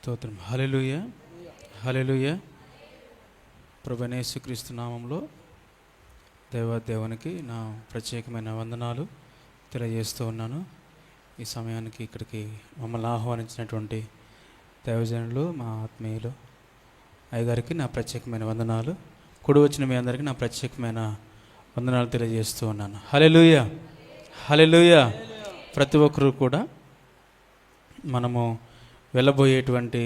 స్తోత్రం. హల్లెలూయా, హల్లెలూయా. ప్రభువైన యేసుక్రీస్తు నామంలో దేవునికి నా ప్రత్యేకమైన వందనాలు తెలియజేస్తూ ఉన్నాను. ఈ సమయానికి ఇక్కడికి మమ్మల్ని ఆహ్వానించినటువంటి దైవజనులు, మా ఆత్మీయులు అయ్యగారికి నా ప్రత్యేకమైన వందనాలు, కూడి వచ్చిన మీ అందరికీ నా ప్రత్యేకమైన వందనాలు తెలియజేస్తూ ఉన్నాను. హల్లెలూయా, హల్లెలూయా. ప్రతి ఒక్కరూ కూడా మనము వెళ్ళబోయేటువంటి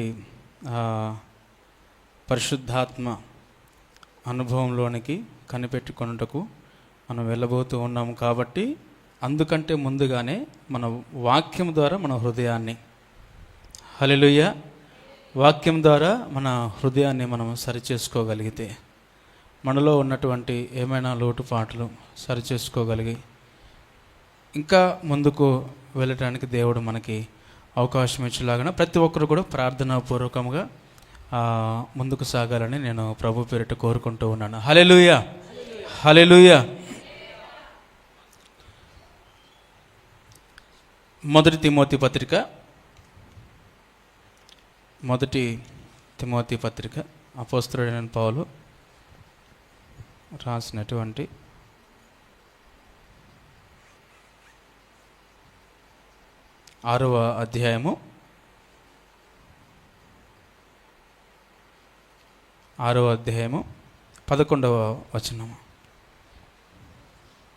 పరిశుద్ధాత్మ అనుభవంలోనికి కనిపెట్టుకొనుటకు మనం వెళ్ళబోతూ ఉన్నాము. కాబట్టి అందుకంటే ముందుగానే మన వాక్యం ద్వారా మన హృదయాన్ని, హల్లెలూయా, వాక్యం ద్వారా మన హృదయాన్ని మనం సరిచేసుకోగలిగితే, మనలో ఉన్నటువంటి ఏమైనా లోటుపాట్లు సరిచేసుకోగలిగి ఇంకా ముందుకు వెళ్ళటానికి దేవుడు మనకి అవకాశం ఇచ్చేలాగా ప్రతి ఒక్కరు కూడా ప్రార్థనాపూర్వకంగా ముందుకు సాగాలని నేను ప్రభు పేరిట కోరుకుంటూ ఉన్నాను. హల్లెలూయా, హల్లెలూయా. మొదటి తిమోతి పత్రిక అపోస్తలుడైన పౌలు రాసినటువంటి 6వ అధ్యాయము 11వ వచనము.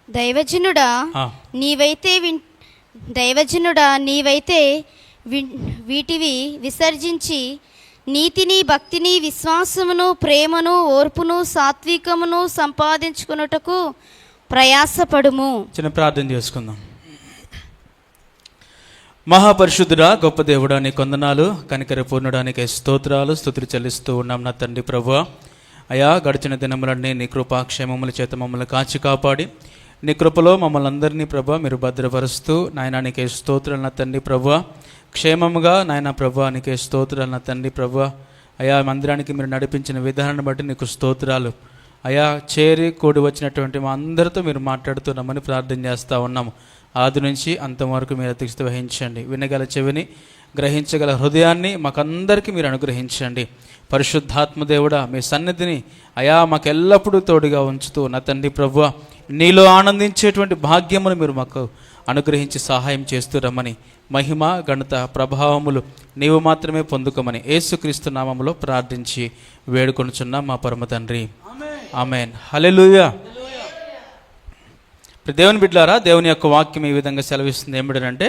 దైవజనుడా నీవైతే వీటివి విసర్జించి నీతిని, భక్తిని, విశ్వాసమును, ప్రేమను, ఓర్పును, సాత్వికమును సంపాదించుకున్నటకు ప్రయాసపడుము. చిన్న ప్రార్థన చేసుకుందాం. మహాపరిశుద్ధుడా, గొప్ప దేవుడా, నీ కొందనాలు, కనికర పూర్ణడానికి స్తోత్రాలు, స్తుతులు చెల్లిస్తూ ఉన్నాం నా తండ్రి ప్రభువా. అయా, గడిచిన దినములన్నీ నీ కృపాక్షేమముల చేత మమ్మల్ని కాచి కాపాడి నీ కృపలో మమ్మల్ని అందరినీ ప్రభువా మీరు భద్రపరుస్తూ, నాయనా నీకే స్తోత్రాలు నా తండ్రి ప్రభువా. క్షేమముగా నాయన ప్రభువా నీకే స్తోత్రాలు నా తండ్రి ప్రభువా. అయా, మందిరానికి మీరు నడిపించిన విధానాన్ని బట్టి నీకు స్తోత్రాలు. అయా, చేరి కూడి వచ్చినటువంటి మా అందరితో మీరు మాట్లాడుతున్నామని ప్రార్థన చేస్తూ ఉన్నాము. ఆది నుంచి అంతవరకు మీరు అధ్యక్షత వహించండి. వినగల చెవిని, గ్రహించగల హృదయాన్ని మాకందరికీ మీరు అనుగ్రహించండి. పరిశుద్ధాత్మ దేవుడా, మీ సన్నిధిని అయా మాకెల్లప్పుడూ తోడుగా ఉంచుతూ నా తండ్రి ప్రభువా నీలో ఆనందించేటువంటి భాగ్యమును మీరు మాకు అనుగ్రహించి సహాయం చేస్తూ రమ్మని, మహిమ, ఘనత, ప్రభావములు నీవు మాత్రమే పొందుకోమని యేసుక్రీస్తు నామములో ప్రార్థించి వేడుకొనుచున్నాం మా పరమ తండ్రి, ఆమేన్. హల్లెలూయా. దేవుని బిడ్డలారా, దేవుని యొక్క వాక్యం ఈ విధంగా సెలవిస్తుంది. ఏమిటంటే,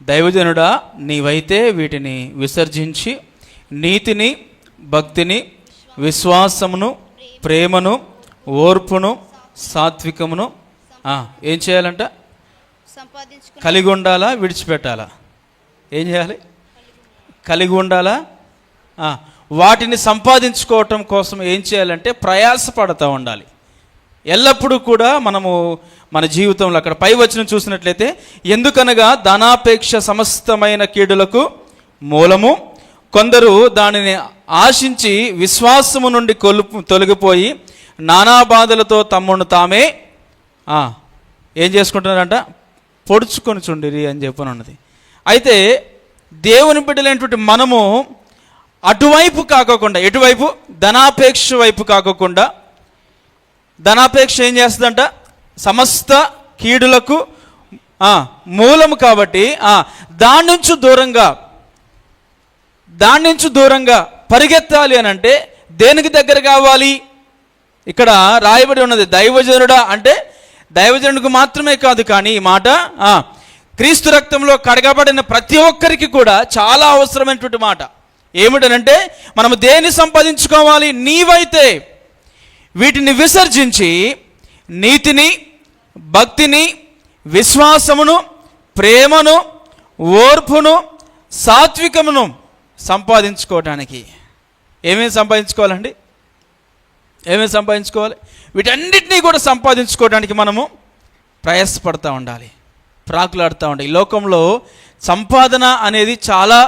దైవజనుడా నీవైతే వీటిని విసర్జించి నీతిని, భక్తిని, విశ్వాసమును, ప్రేమను, ఓర్పును, సాత్వికమును ఏం చేయాలంట? కలిగి ఉండాలా, విడిచిపెట్టాలా? ఏం చేయాలి? కలిగి ఉండాలా. వాటిని సంపాదించుకోవటం కోసం ఏం చేయాలంటే ప్రయాసపడుతూ ఉండాలి. ఎల్లప్పుడూ కూడా మనము మన జీవితంలో అక్కడ పై వచనం చూసినట్లయితే, ఎందుకనగా ధనాపేక్ష సమస్తమైన కీడులకు మూలము, కొందరు దానిని ఆశించి విశ్వాసము నుండి తొలగిపోయి నానా బాధలతో తమ్మును తామే ఏం చేసుకుంటున్నారంట? పొడుచుకొని చుండిరి అని చెప్పనున్నది. అయితే దేవుని బిడ్డలైనటువంటి మనము అటువైపు కాకోకుండా, ఎటువైపు? ధనాపేక్ష వైపు కాకోకుండా, ధనాపేక్ష ఏం చేస్తుందంట? సమస్త కీడులకు మూలము. కాబట్టి దాని నుంచి దూరంగా పరిగెత్తాలి అని అంటే దేనికి దగ్గర కావాలి? ఇక్కడ రాయబడి ఉన్నది దైవజనుడా అంటే దైవజనుడికి మాత్రమే కాదు, కానీ ఈ మాట క్రీస్తు రక్తంలో కడగబడిన ప్రతి ఒక్కరికి కూడా చాలా అవసరమైనటువంటి మాట. ఏమిటనంటే, మనము దేన్ని సంపాదించుకోవాలి? నీవైతే వీటిని విసర్జించి నీతిని, భక్తిని, విశ్వాసమును, ప్రేమను, ఓర్పును, సాత్వికమును సంపాదించుకోవటానికి ఏమేమి సంపాదించుకోవాలండి? ఏమేమి సంపాదించుకోవాలి? వీటన్నిటినీ కూడా సంపాదించుకోవడానికి మనము ప్రయాసపడుతూ ఉండాలి, ప్రాకులాడుతూ ఉండాలి. ఈ లోకంలో సంపాదన అనేది చాలా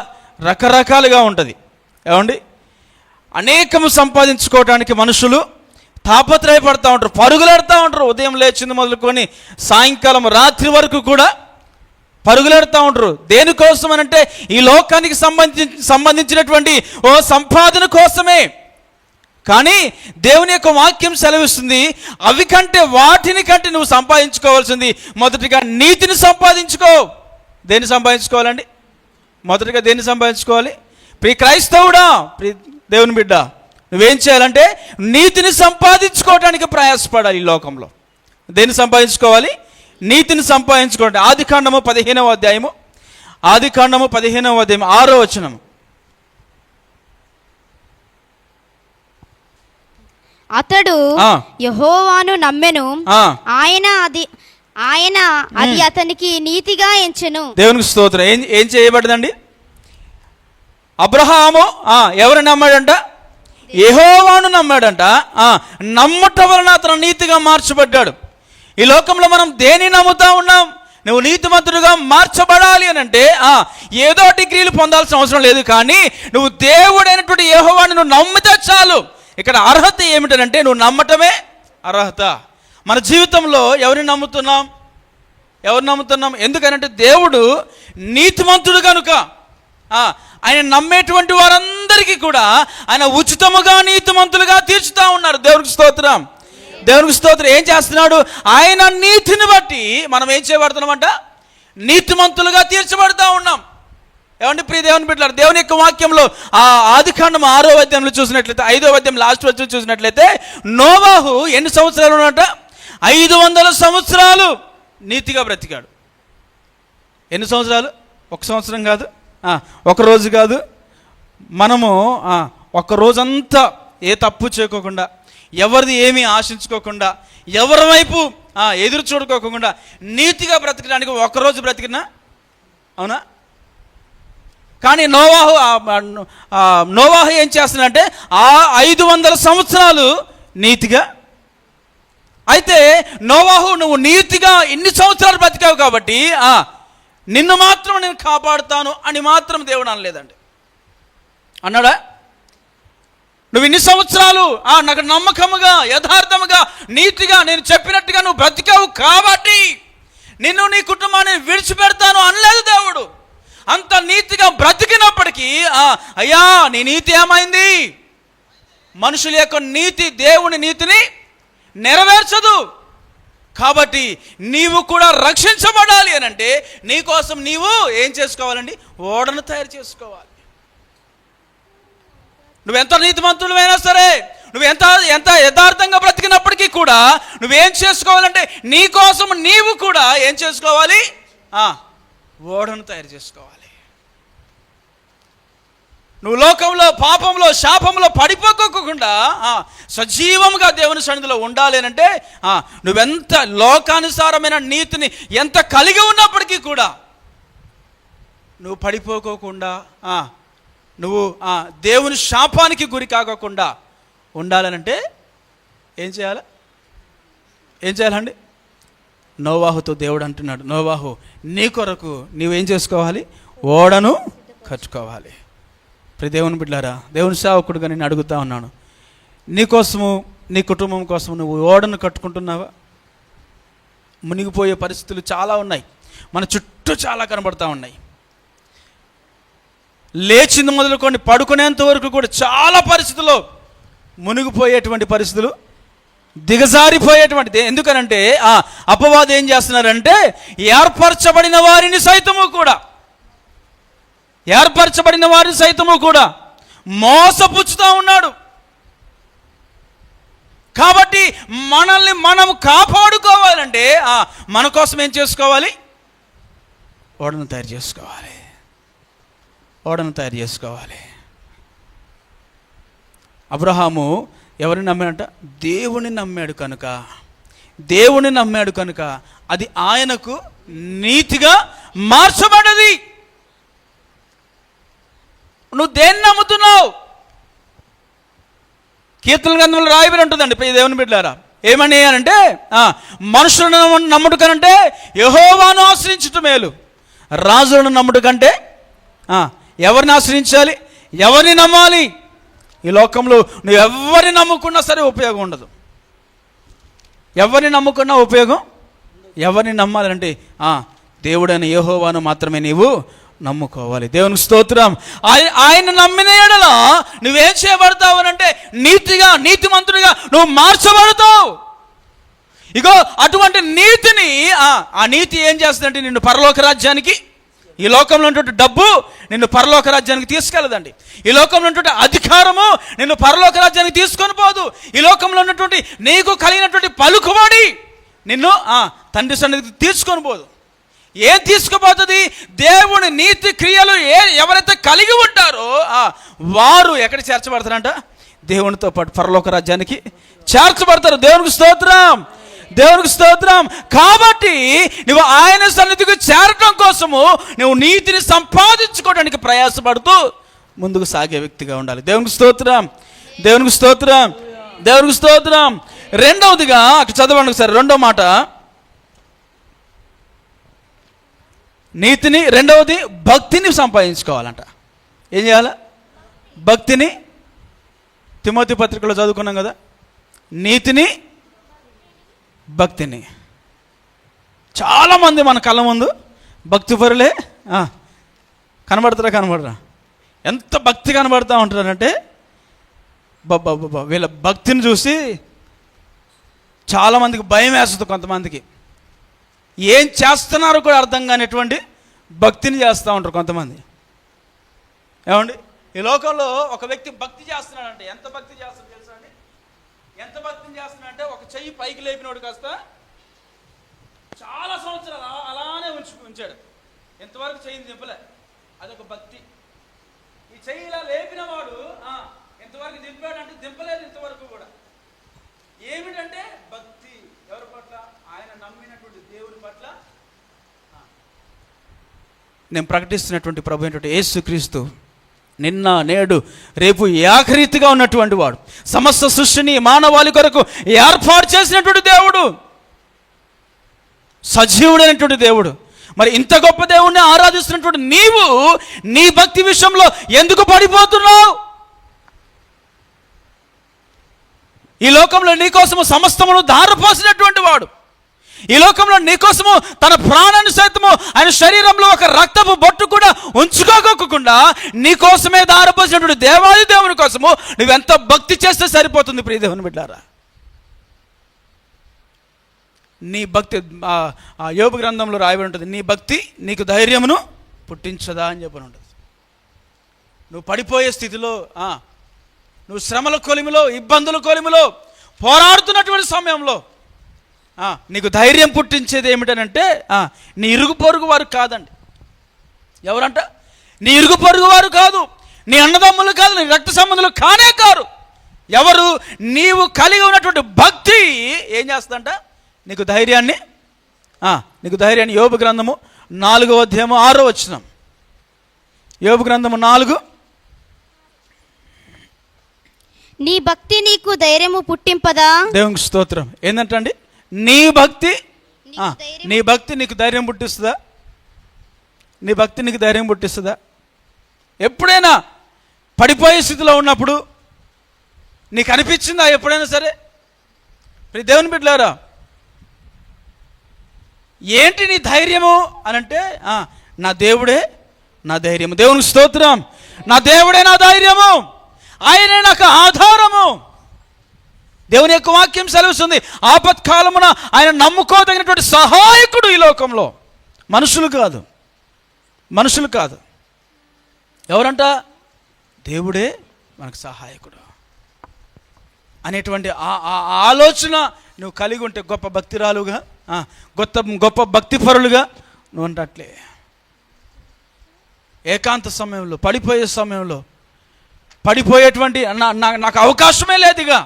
రకరకాలుగా ఉంటుంది. ఏమండి? అనేకము సంపాదించుకోవడానికి మనుషులు తాపత్రయపడుతూ ఉంటారు, పరుగులాడుతూ ఉంటారు. ఉదయం లేచింది మొదలుకొని సాయంకాలం రాత్రి వరకు కూడా పరుగులెడతా ఉంటారు. దేనికోసం అని అంటే ఈ లోకానికి సంబంధించినటువంటి సంపాదన కోసమే. కానీ దేవుని యొక్క వాక్యం సెలవిస్తుంది, అవి కంటే వాటిని కంటే నువ్వు సంపాదించుకోవాల్సింది మొదటిగా నీతిని సంపాదించుకో. దేన్ని సంపాదించుకోవాలండి? మొదటిగా దేన్ని సంపాదించుకోవాలి? ప్రియ క్రైస్తవుడా, ప్రియ దేవుని బిడ్డ, నువ్వేం చేయాలంటే నీతిని సంపాదించుకోవడానికి ప్రయాసపడాలి. ఈ లోకంలో దేన్ని సంపాదించుకోవాలి? నీతిని సంపాదించుకోవడం. ఆదికాండము 15వ అధ్యాయము, ఆదికాండము 15వ అధ్యాయం 6వ వచనం. అతడు యెహోవాను నమ్మెను, ఆయన అది అతనికి నీతిగా ఎంచెను. దేవునికి స్తోత్రం. ఏం చేయబడిందండి? అబ్రహాము ఎవరు నమ్మాడంట? యెహోవాను నమ్మాడంట. నమ్మటం వలన అతను నీతిగా మార్చబడ్డాడు. ఈ లోకంలో మనం దేని నమ్ముతా ఉన్నాం? నువ్వు నీతిమంతుడిగా మార్చబడాలి అని అంటే ఏదో డిగ్రీలు పొందాల్సిన అవసరం లేదు, కానీ నువ్వు దేవుడైనటువంటి యెహోవాను నువ్వు నమ్మితే చాలు. ఇక్కడ అర్హత ఏమిటంటే నువ్వు నమ్మటమే అర్హత. మన జీవితంలో ఎవరిని నమ్ముతున్నాం? ఎందుకనంటే దేవుడు నీతిమంతుడు కనుక ఆయన నమ్మేటువంటి వారందరికీ కూడా ఆయన ఉచితముగా నీతిమంతులుగా తీర్చుతా ఉన్నారు. దేవునికి స్తోత్రం. ఏం చేస్తున్నాడు? ఆయన నీతిని బట్టి మనం ఏం చేయబడుతున్నామంట? నీతిమంతులుగా తీర్చబడతా ఉన్నాం. ఏమంటే ప్రియ దేవుని బిడ్డలారా, దేవుని యొక్క వాక్యంలో ఆదికాండం 6వ అధ్యాయంలో చూసినట్లయితే, 5వ అధ్యాయం లాస్ట్ వచ్చి చూసినట్లయితే, నోవాహు ఎన్ని సంవత్సరాలు ఉన్నట? 500 సంవత్సరాలు నీతిగా బ్రతికాడు. ఎన్ని సంవత్సరాలు? 1 సంవత్సరం కాదు, 1 రోజు కాదు. మనము 1 రోజంతా ఏ తప్పు చేయకోకుండా, ఎవరిది ఏమీ ఆశించుకోకుండా, ఎవరి వైపు ఎదురు చూడుకోకుండా నీతిగా బ్రతకడానికి 1 రోజు బ్రతికినా, అవునా? కానీ నోవాహు ఏం చేస్తున్నాడంటే 500 సంవత్సరాలు నీతిగా. అయితే నోవాహు, నువ్వు నీతిగా ఇన్ని సంవత్సరాలు బ్రతికావు కాబట్టి నిన్ను మాత్రం నేను కాపాడుతాను అని మాత్రం దేవుడు అనలేదండి. అన్నాడా? నువ్వు ఇన్ని సంవత్సరాలు నాకు నమ్మకముగా, యథార్థముగా, నీతిగా నేను చెప్పినట్టుగా నువ్వు బ్రతికావు కాబట్టి నిన్ను, నీ కుటుంబాన్ని విడిచిపెడతాను అనలేదు దేవుడు. అంత నీతిగా బ్రతికినప్పటికీ అయ్యా నీ నీతి ఏమైంది? మనుషుల యొక్క నీతి దేవుని నీతిని నెరవేర్చదు. కాబట్టి నీవు కూడా రక్షించబడాలి అని అంటే నీకోసం నీవు ఏం చేసుకోవాలండి? ఓడను తయారు చేసుకోవాలి. నువ్వెంత నీతిమంతులైనా సరే, నువ్వు ఎంత యథార్థంగా బ్రతికినప్పటికీ కూడా నువ్వేం చేసుకోవాలంటే నీకోసం నీవు కూడా ఏం చేసుకోవాలి? ఓడను తయారు చేసుకోవాలి. నువ్వు లోకంలో, పాపంలో, శాపంలో పడిపోకోకుండా సజీవంగా దేవుని సన్నిధిలో ఉండాలి అంటే నువ్వెంత లోకానుసారమైన నీతిని ఎంత కలిగి ఉన్నప్పటికీ కూడా నువ్వు పడిపోకోకుండా, నువ్వు దేవుని శాపానికి గురి కాకోకుండా ఉండాలనంటే ఏం చేయాలండి? నోవాహుతో దేవుడు అంటున్నాడు, నోవాహు నీ కొరకు నీవేం చేసుకోవాలి? ఓడను కట్టుకోవాలి. ప్రతి దేవుని బిడ్డలారా, దేవుని సేవకుడుగా నేను అడుగుతా ఉన్నాను, నీకోసము, నీ కుటుంబం కోసం నువ్వు ఓడను కట్టుకుంటున్నావా? మునిగిపోయే పరిస్థితులు చాలా ఉన్నాయి, మన చుట్టూ చాలా కనబడతా ఉన్నాయి. లేచింది మొదలుకొని పడుకునేంత వరకు కూడా చాలా పరిస్థితుల్లో మునిగిపోయేటువంటి పరిస్థితులు, దిగజారిపోయేటువంటి. ఎందుకనంటే అపవాది ఏం చేస్తున్నారంటే ఏర్పరచబడిన వారిని సైతము కూడా మోసపుచ్చుతూ ఉన్నాడు. కాబట్టి మనల్ని మనం కాపాడుకోవాలంటే మన కోసం ఏం చేసుకోవాలి? ఓడను తయారు చేసుకోవాలి. అబ్రహాము ఎవరిని నమ్మాడంట? దేవుని నమ్మాడు కనుక అది ఆయనకు నీతిగా మార్చబడ్డది. నువ్వు దేన్ని నమ్ముతున్నావు? కీర్తన గ్రంథంలో రాయబడి ఉంటుందండి దేవుని బిడ్డలారా. ఏమని అంటే మనుషులను నమ్ముడు కనంటే యెహోవాను ఆశ్రయించుట మేలు, రాజులను నమ్ముడు కంటే ఎవరిని ఆశ్రయించాలి? ఎవరిని నమ్మాలి? ఈ లోకంలో నువ్వు ఎవరిని నమ్ముకున్నా సరే ఉపయోగం ఉండదు. ఎవరిని నమ్ముకున్నా ఉపయోగం. ఎవరిని నమ్మాలంటే దేవుడైన యెహోవాను మాత్రమే నీవు నమ్ముకోవాలి. దేవునికి స్తోత్రం. ఆయన నమ్మిన యెడల నువ్వేం చేయబడతావు అంటే నీతిగా, నీతిమంతుడిగా నువ్వు మార్చబడతావు. ఇగో అటువంటి నీతిని, ఆ నీతి ఏం చేస్తుందంటే నిన్ను పరలోక రాజ్యానికి, ఈ లోకంలో ఉన్నటువంటి డబ్బు నిన్ను పరలోక రాజ్యానికి తీసుకెళ్ళదండి. ఈ లోకంలో ఉన్నటువంటి అధికారము నిన్ను పరలోక రాజ్యానికి తీసుకొని పోదు. ఈ లోకంలో ఉన్నటువంటి నీకు కలిగినటువంటి పలుకుబడి నిన్ను తండ్రి సన్నిధికి తీసుకొని పోదు. ఏం తీసుకుపోతుంది? దేవుని నీతి క్రియలు ఎవరైతే కలిగి ఉంటారో వారు ఎక్కడికి చేర్చబడతారంట? దేవునితో పాటు పరలోక రాజ్యానికి చేర్చబడతారు. దేవునికి స్తోత్రం, దేవునికి స్తోత్రం. కాబట్టి నువ్వు ఆయన సన్నిధికి చేరటం కోసము నువ్వు నీతిని సంపాదించుకోవడానికి ప్రయాసపడుతూ ముందుకు సాగే వ్యక్తిగా ఉండాలి. దేవునికి స్తోత్రం, దేవునికి స్తోత్రం, దేవునికి స్తోత్రం. రెండవదిగా అక్కడ చదవండి ఒకసారి, రెండో మాట, నీతిని, రెండవది భక్తిని సంపాదించుకోవాలంట. ఏం చేయాలి? భక్తిని. తిమోతి పత్రికలో చదువుకున్నాం కదా, నీతిని, భక్తిని. చాలామంది మన కళ్ళ ముందు భక్తి పరులే కనబడరా? ఎంత భక్తి కనబడుతూ ఉంటారంటే బాబా వీళ్ళ భక్తిని చూసి చాలామందికి భయం వేస్తుంది. కొంతమందికి ఏం చేస్తున్నారో కూడా అర్థం కానిటువంటి భక్తిని చేస్తూ ఉంటారు కొంతమంది. ఏమండి, ఈ లోకంలో ఒక వ్యక్తి భక్తి చేస్తున్నాడంటే ఎంత భక్తి చేస్తాడు తెలుసా అండి? ఎంత భక్తిని చేస్తున్నాడంటే ఒక చెయ్యి పైకి లేపినోడు కాస్త చాలా సంవత్సరాలు అలానే ఉంచాడు, ఎంతవరకు చెయ్యిని దింపలే. అదొక భక్తి. ఈ చెయ్యి ఇలా లేపిన వాడు ఎంతవరకు దింపాడంటే దింపలేదు ఇంతవరకు కూడా. ఏమిటంటే భక్తి. ఎవరి పట్ల? ఆయన నమ్మినటువంటి దేవుని పట్ల. నేను ప్రకటిస్తున్నటువంటి ప్రభు అయినటువంటి యేసుక్రీస్తు నిన్న, నేడు, రేపు ఏకరీతిగా ఉన్నటువంటి వాడు. సమస్త సృష్టిని మానవాళి కొరకు ఏర్పాటు చేసినటువంటి దేవుడు, సజీవుడైనటువంటి దేవుడు. మరి ఇంత గొప్ప దేవుణ్ణి ఆరాధిస్తున్నటువంటి నీవు నీ భక్తి విషయంలో ఎందుకు పడిపోతున్నావు? ఈ లోకంలో నీకోసము సమస్తమును ధారపోసినటువంటి వాడు, ఈ లోకంలో నీకోసము తన ప్రాణాన్ని సైతము ఆయన శరీరంలో ఒక రక్తపు బొట్టు కూడా ఉంచుకోకుండా నీకోసమే ధారపోసినటువంటి దేవాది దేవుని కోసము నువ్వెంత భక్తి చేస్తే సరిపోతుంది ప్రియ దేవుని బిడ్డారా. నీ భక్తి, యోబు గ్రంథంలో రాయబడి ఉంటుంది, నీ భక్తి నీకు ధైర్యమును పుట్టించదా అని చెప్పని ఉంటుంది. నువ్వు పడిపోయే స్థితిలో, నువ్వు శ్రమల కొలిమిలో, ఇబ్బందుల కొలిమిలో పోరాడుతున్నటువంటి సమయంలో నీకు ధైర్యం పుట్టించేది ఏమిటనంటే నీ ఇరుగు పొరుగు వారు కాదండి. ఎవరంట? నీ ఇరుగు పొరుగు వారు కాదు, నీ అన్నదమ్ములు కాదు, నీ రక్త సంబంధులు కానే కారు. ఎవరు? నీవు కలిగి ఉన్నటువంటి భక్తి ఏం చేస్తుందంట? నీకు ధైర్యాన్ని, యోబు గ్రంథము 4వ అధ్యాయము 6వ వచనం. యోబు గ్రంథము 4. నీ భక్తి నీకు ధైర్యము పుట్టింపదా? దేవునికి స్తోత్రం. ఏంటంటే నీ భక్తి, నీ భక్తి నీకు ధైర్యం పుట్టిస్తుందా? నీ భక్తి నీకు ధైర్యం పుట్టిస్తుందా? ఎప్పుడైనా పడిపోయే స్థితిలో ఉన్నప్పుడు నీకు అనిపించిందా? ఎప్పుడైనా సరే దేవుని బిడ్డలారా, ఏంటి నీ ధైర్యము అనంటే నా దేవుడే నా ధైర్యము. దేవునికి స్తోత్రం. నా దేవుడే నా ధైర్యము, ఆయనే నాకు ఆధారము. దేవుని యొక్క వాక్యం సెలవుస్తుంది, ఆపత్కాలమున ఆయన నమ్ముకోదగినటువంటి సహాయకుడు ఈ లోకంలో. మనుషులు కాదు, మనుషులు కాదు. ఎవరంట? దేవుడే మనకు సహాయకుడు అనేటువంటి ఆలోచన నువ్వు కలిగి ఉంటే గొప్ప భక్తిరాలుగా, గొప్ప భక్తిపరులుగా నువ్వు అంటట్లే. ఏకాంత సమయంలో, పడిపోయే సమయంలో, పడిపోయేటువంటి నాకు అవకాశమే లేదుగా,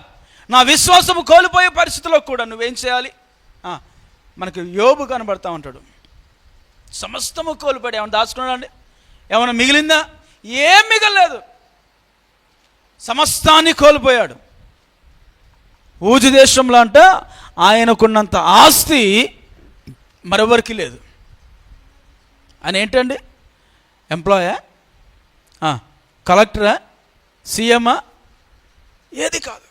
నా విశ్వాసము కోల్పోయే పరిస్థితిలో కూడా నువ్వేం చేయాలి? మనకు యోబు కనబడతా ఉంటాడు. సమస్తము కోల్పోయాడు. ఏమైనా దాచుకున్నాడండి? ఏమైనా మిగిలిందా? ఏం మిగలలేదు, సమస్తాన్ని కోల్పోయాడు. ఊజు దేశంలో అంట ఆయనకున్నంత ఆస్తి మరెవరికి లేదు. ఆయన ఏంటండి? ఎంప్లాయా, కలెక్టరా, సీఎమా? ఏది కాదు.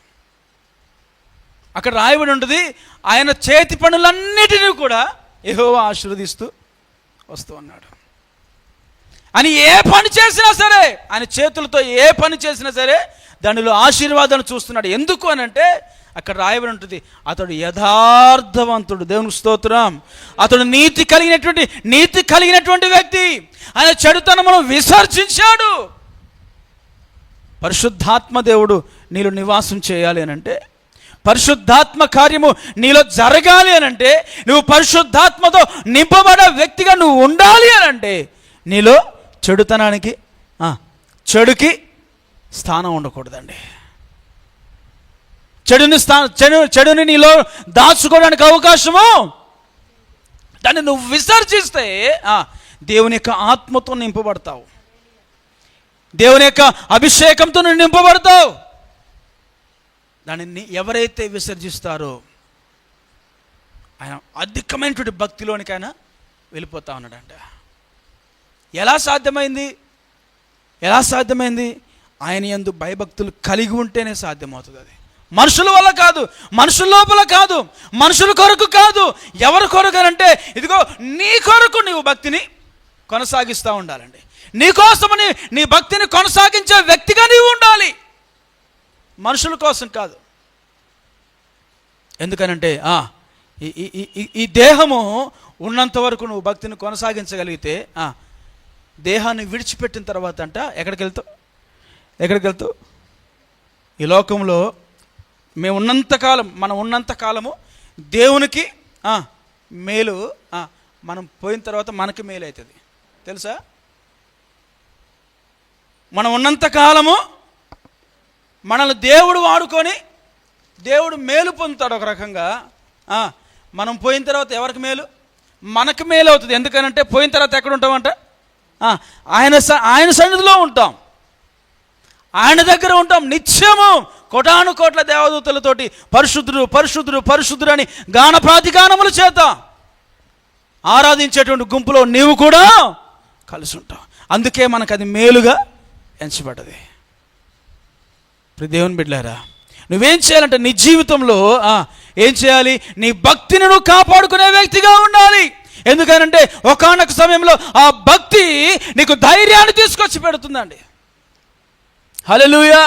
అక్కడ రాయబడి ఉంటుంది, ఆయన చేతి పనులన్నిటినీ కూడా యెహోవా ఆశీర్వదిస్తూ వస్తూ ఉన్నాడు అని ఏ పని చేసినా సరే, ఆయన చేతులతో ఏ పని చేసినా సరే దానిలో ఆశీర్వాదాన్ని చూస్తున్నాడు. ఎందుకు అని అంటే అక్కడ రాయబడి ఉంటుంది, అతడు యథార్థవంతుడు. దేవునికి స్తోత్రం. అతడు నీతి కలిగినటువంటి వ్యక్తి. ఆయన చెడుతనమును విసర్జించాడు. పరిశుద్ధాత్మ దేవుడు నీలో నివాసం చేయాలి అని అంటే, పరిశుద్ధాత్మ కార్యము నీలో జరగాలి అని అంటే, నువ్వు పరిశుద్ధాత్మతో నింపబడే వ్యక్తిగా నువ్వు ఉండాలి అని అంటే, నీలో చెడుతనానికి చెడుకి స్థానం ఉండకూడదండి. చెడుని నీలో దాచుకోవడానికి అవకాశము, దాన్ని నువ్వు విసర్జిస్తే దేవుని యొక్క ఆత్మతో నింపబడతావు, దేవుని యొక్క అభిషేకంతో నువ్వు నింపబడతావు. దానిని ఎవరైతే విసర్జిస్తారో ఆయన అధికమైనటువంటి భక్తిలోనికైనా వెళ్ళిపోతా ఉన్నాడంట. ఎలా సాధ్యమైంది? ఆయన యందు భయభక్తులు కలిగి ఉంటేనే సాధ్యమవుతుంది. అది మనుషుల వల్ల కాదు, మనుషుల లోపల కాదు, మనుషుల కొరకు కాదు. ఎవరి కొరకు అంటే, ఇదిగో నీ కొరకు నీవు భక్తిని కొనసాగిస్తూ ఉండాలండి. నీకోసమని నీ భక్తిని కొనసాగించే వ్యక్తిగా నీవు ఉండాలి, మనుషుల కోసం కాదు. ఎందుకనంటే ఈ దేహము ఉన్నంత వరకు నువ్వు భక్తిని కొనసాగించగలిగితే, దేహాన్ని విడిచిపెట్టిన తర్వాత అంట ఎక్కడికి వెళ్తావు? ఈ లోకంలో మనం ఉన్నంత కాలము దేవునికి మేలు, మనం పోయిన తర్వాత మనకి మేలు అవుతుంది. తెలుసా? మనం ఉన్నంత కాలము మనల్ని దేవుడు వాడుకొని దేవుడు మేలు పొందుతాడు ఒక రకంగా. మనం పోయిన తర్వాత ఎవరికి మేలు? మనకు మేలు అవుతుంది. ఎందుకనంటే పోయిన తర్వాత ఎక్కడ ఉంటామంట? ఆయన సన్నిధిలో ఉంటాం, ఆయన దగ్గర ఉంటాం నిత్యము. కోటాను కోట్ల దేవదూతలతోటి పరిశుద్ధుడు పరిశుద్ధుడు పరిశుద్ధుడు అని గాన ప్రాతిగానముల చేత ఆరాధించేటువంటి గుంపులో నీవు కూడా కలిసి ఉంటావు. అందుకే మనకు అది మేలుగా ఎంచబడ్డది. దేవుని బిడ్డలారా, నువ్వేం చేయాలంటే నీ జీవితంలో ఏం చేయాలి? నీ భక్తిని నువ్వు కాపాడుకునే వ్యక్తిగా ఉండాలి. ఎందుకనంటే ఒకానొక సమయంలో ఆ భక్తి నీకు ధైర్యాన్ని తీసుకొచ్చి పెడుతుందండి. హల్లెలూయా,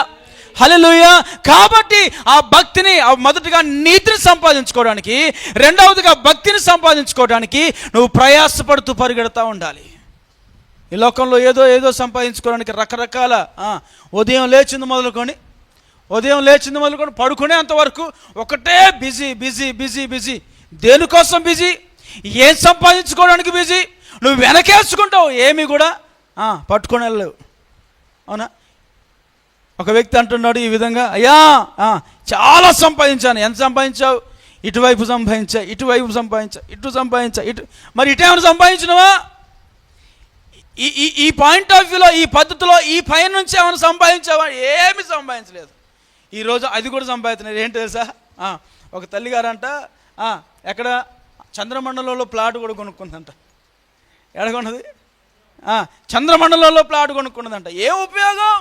హల్లెలూయా. కాబట్టి ఆ భక్తిని మొదటిగా నీతిని సంపాదించుకోవడానికి, రెండవదిగా భక్తిని సంపాదించుకోవడానికి నువ్వు ప్రయాసపడుతూ పరిగెడతా ఉండాలి. ఈ లోకంలో ఏదో సంపాదించుకోవడానికి రకరకాల ఉదయం లేచింది మొదలుకొని పడుకునేంతవరకు ఒకటే బిజీ. దేనికోసం బిజీ? ఏం సంపాదించుకోవడానికి బిజీ? నువ్వు వెనకేసుకుంటావు, ఏమి కూడా పట్టుకొని వెళ్ళలేవు. అవునా? ఒక వ్యక్తి అంటున్నాడు ఈ విధంగా, అయ్యా చాలా సంపాదించాను. ఎంత సంపాదించావు? ఇటువైపు సంపాదించా, ఇటు సంపాదించా. మరి ఇటేమైనా సంపాదించినవా? ఈ పాయింట్ ఆఫ్ వ్యూలో, ఈ పద్ధతిలో, ఈ పైన నుంచి ఏమైనా సంపాదించావా? ఏమి సంపాదించలేదు. ఈరోజు అది కూడా సంపాదిస్తున్నారు. ఏంటి తెలుసా? ఒక తల్లిగారంట ఎక్కడ చంద్రమండలంలో ప్లాట్ కూడా కొనుక్కుందంట. ఎడగొన్నది? చంద్రమండలంలో ప్లాట్ కొనుక్కున్నదంట. ఏం ఉపయోగం?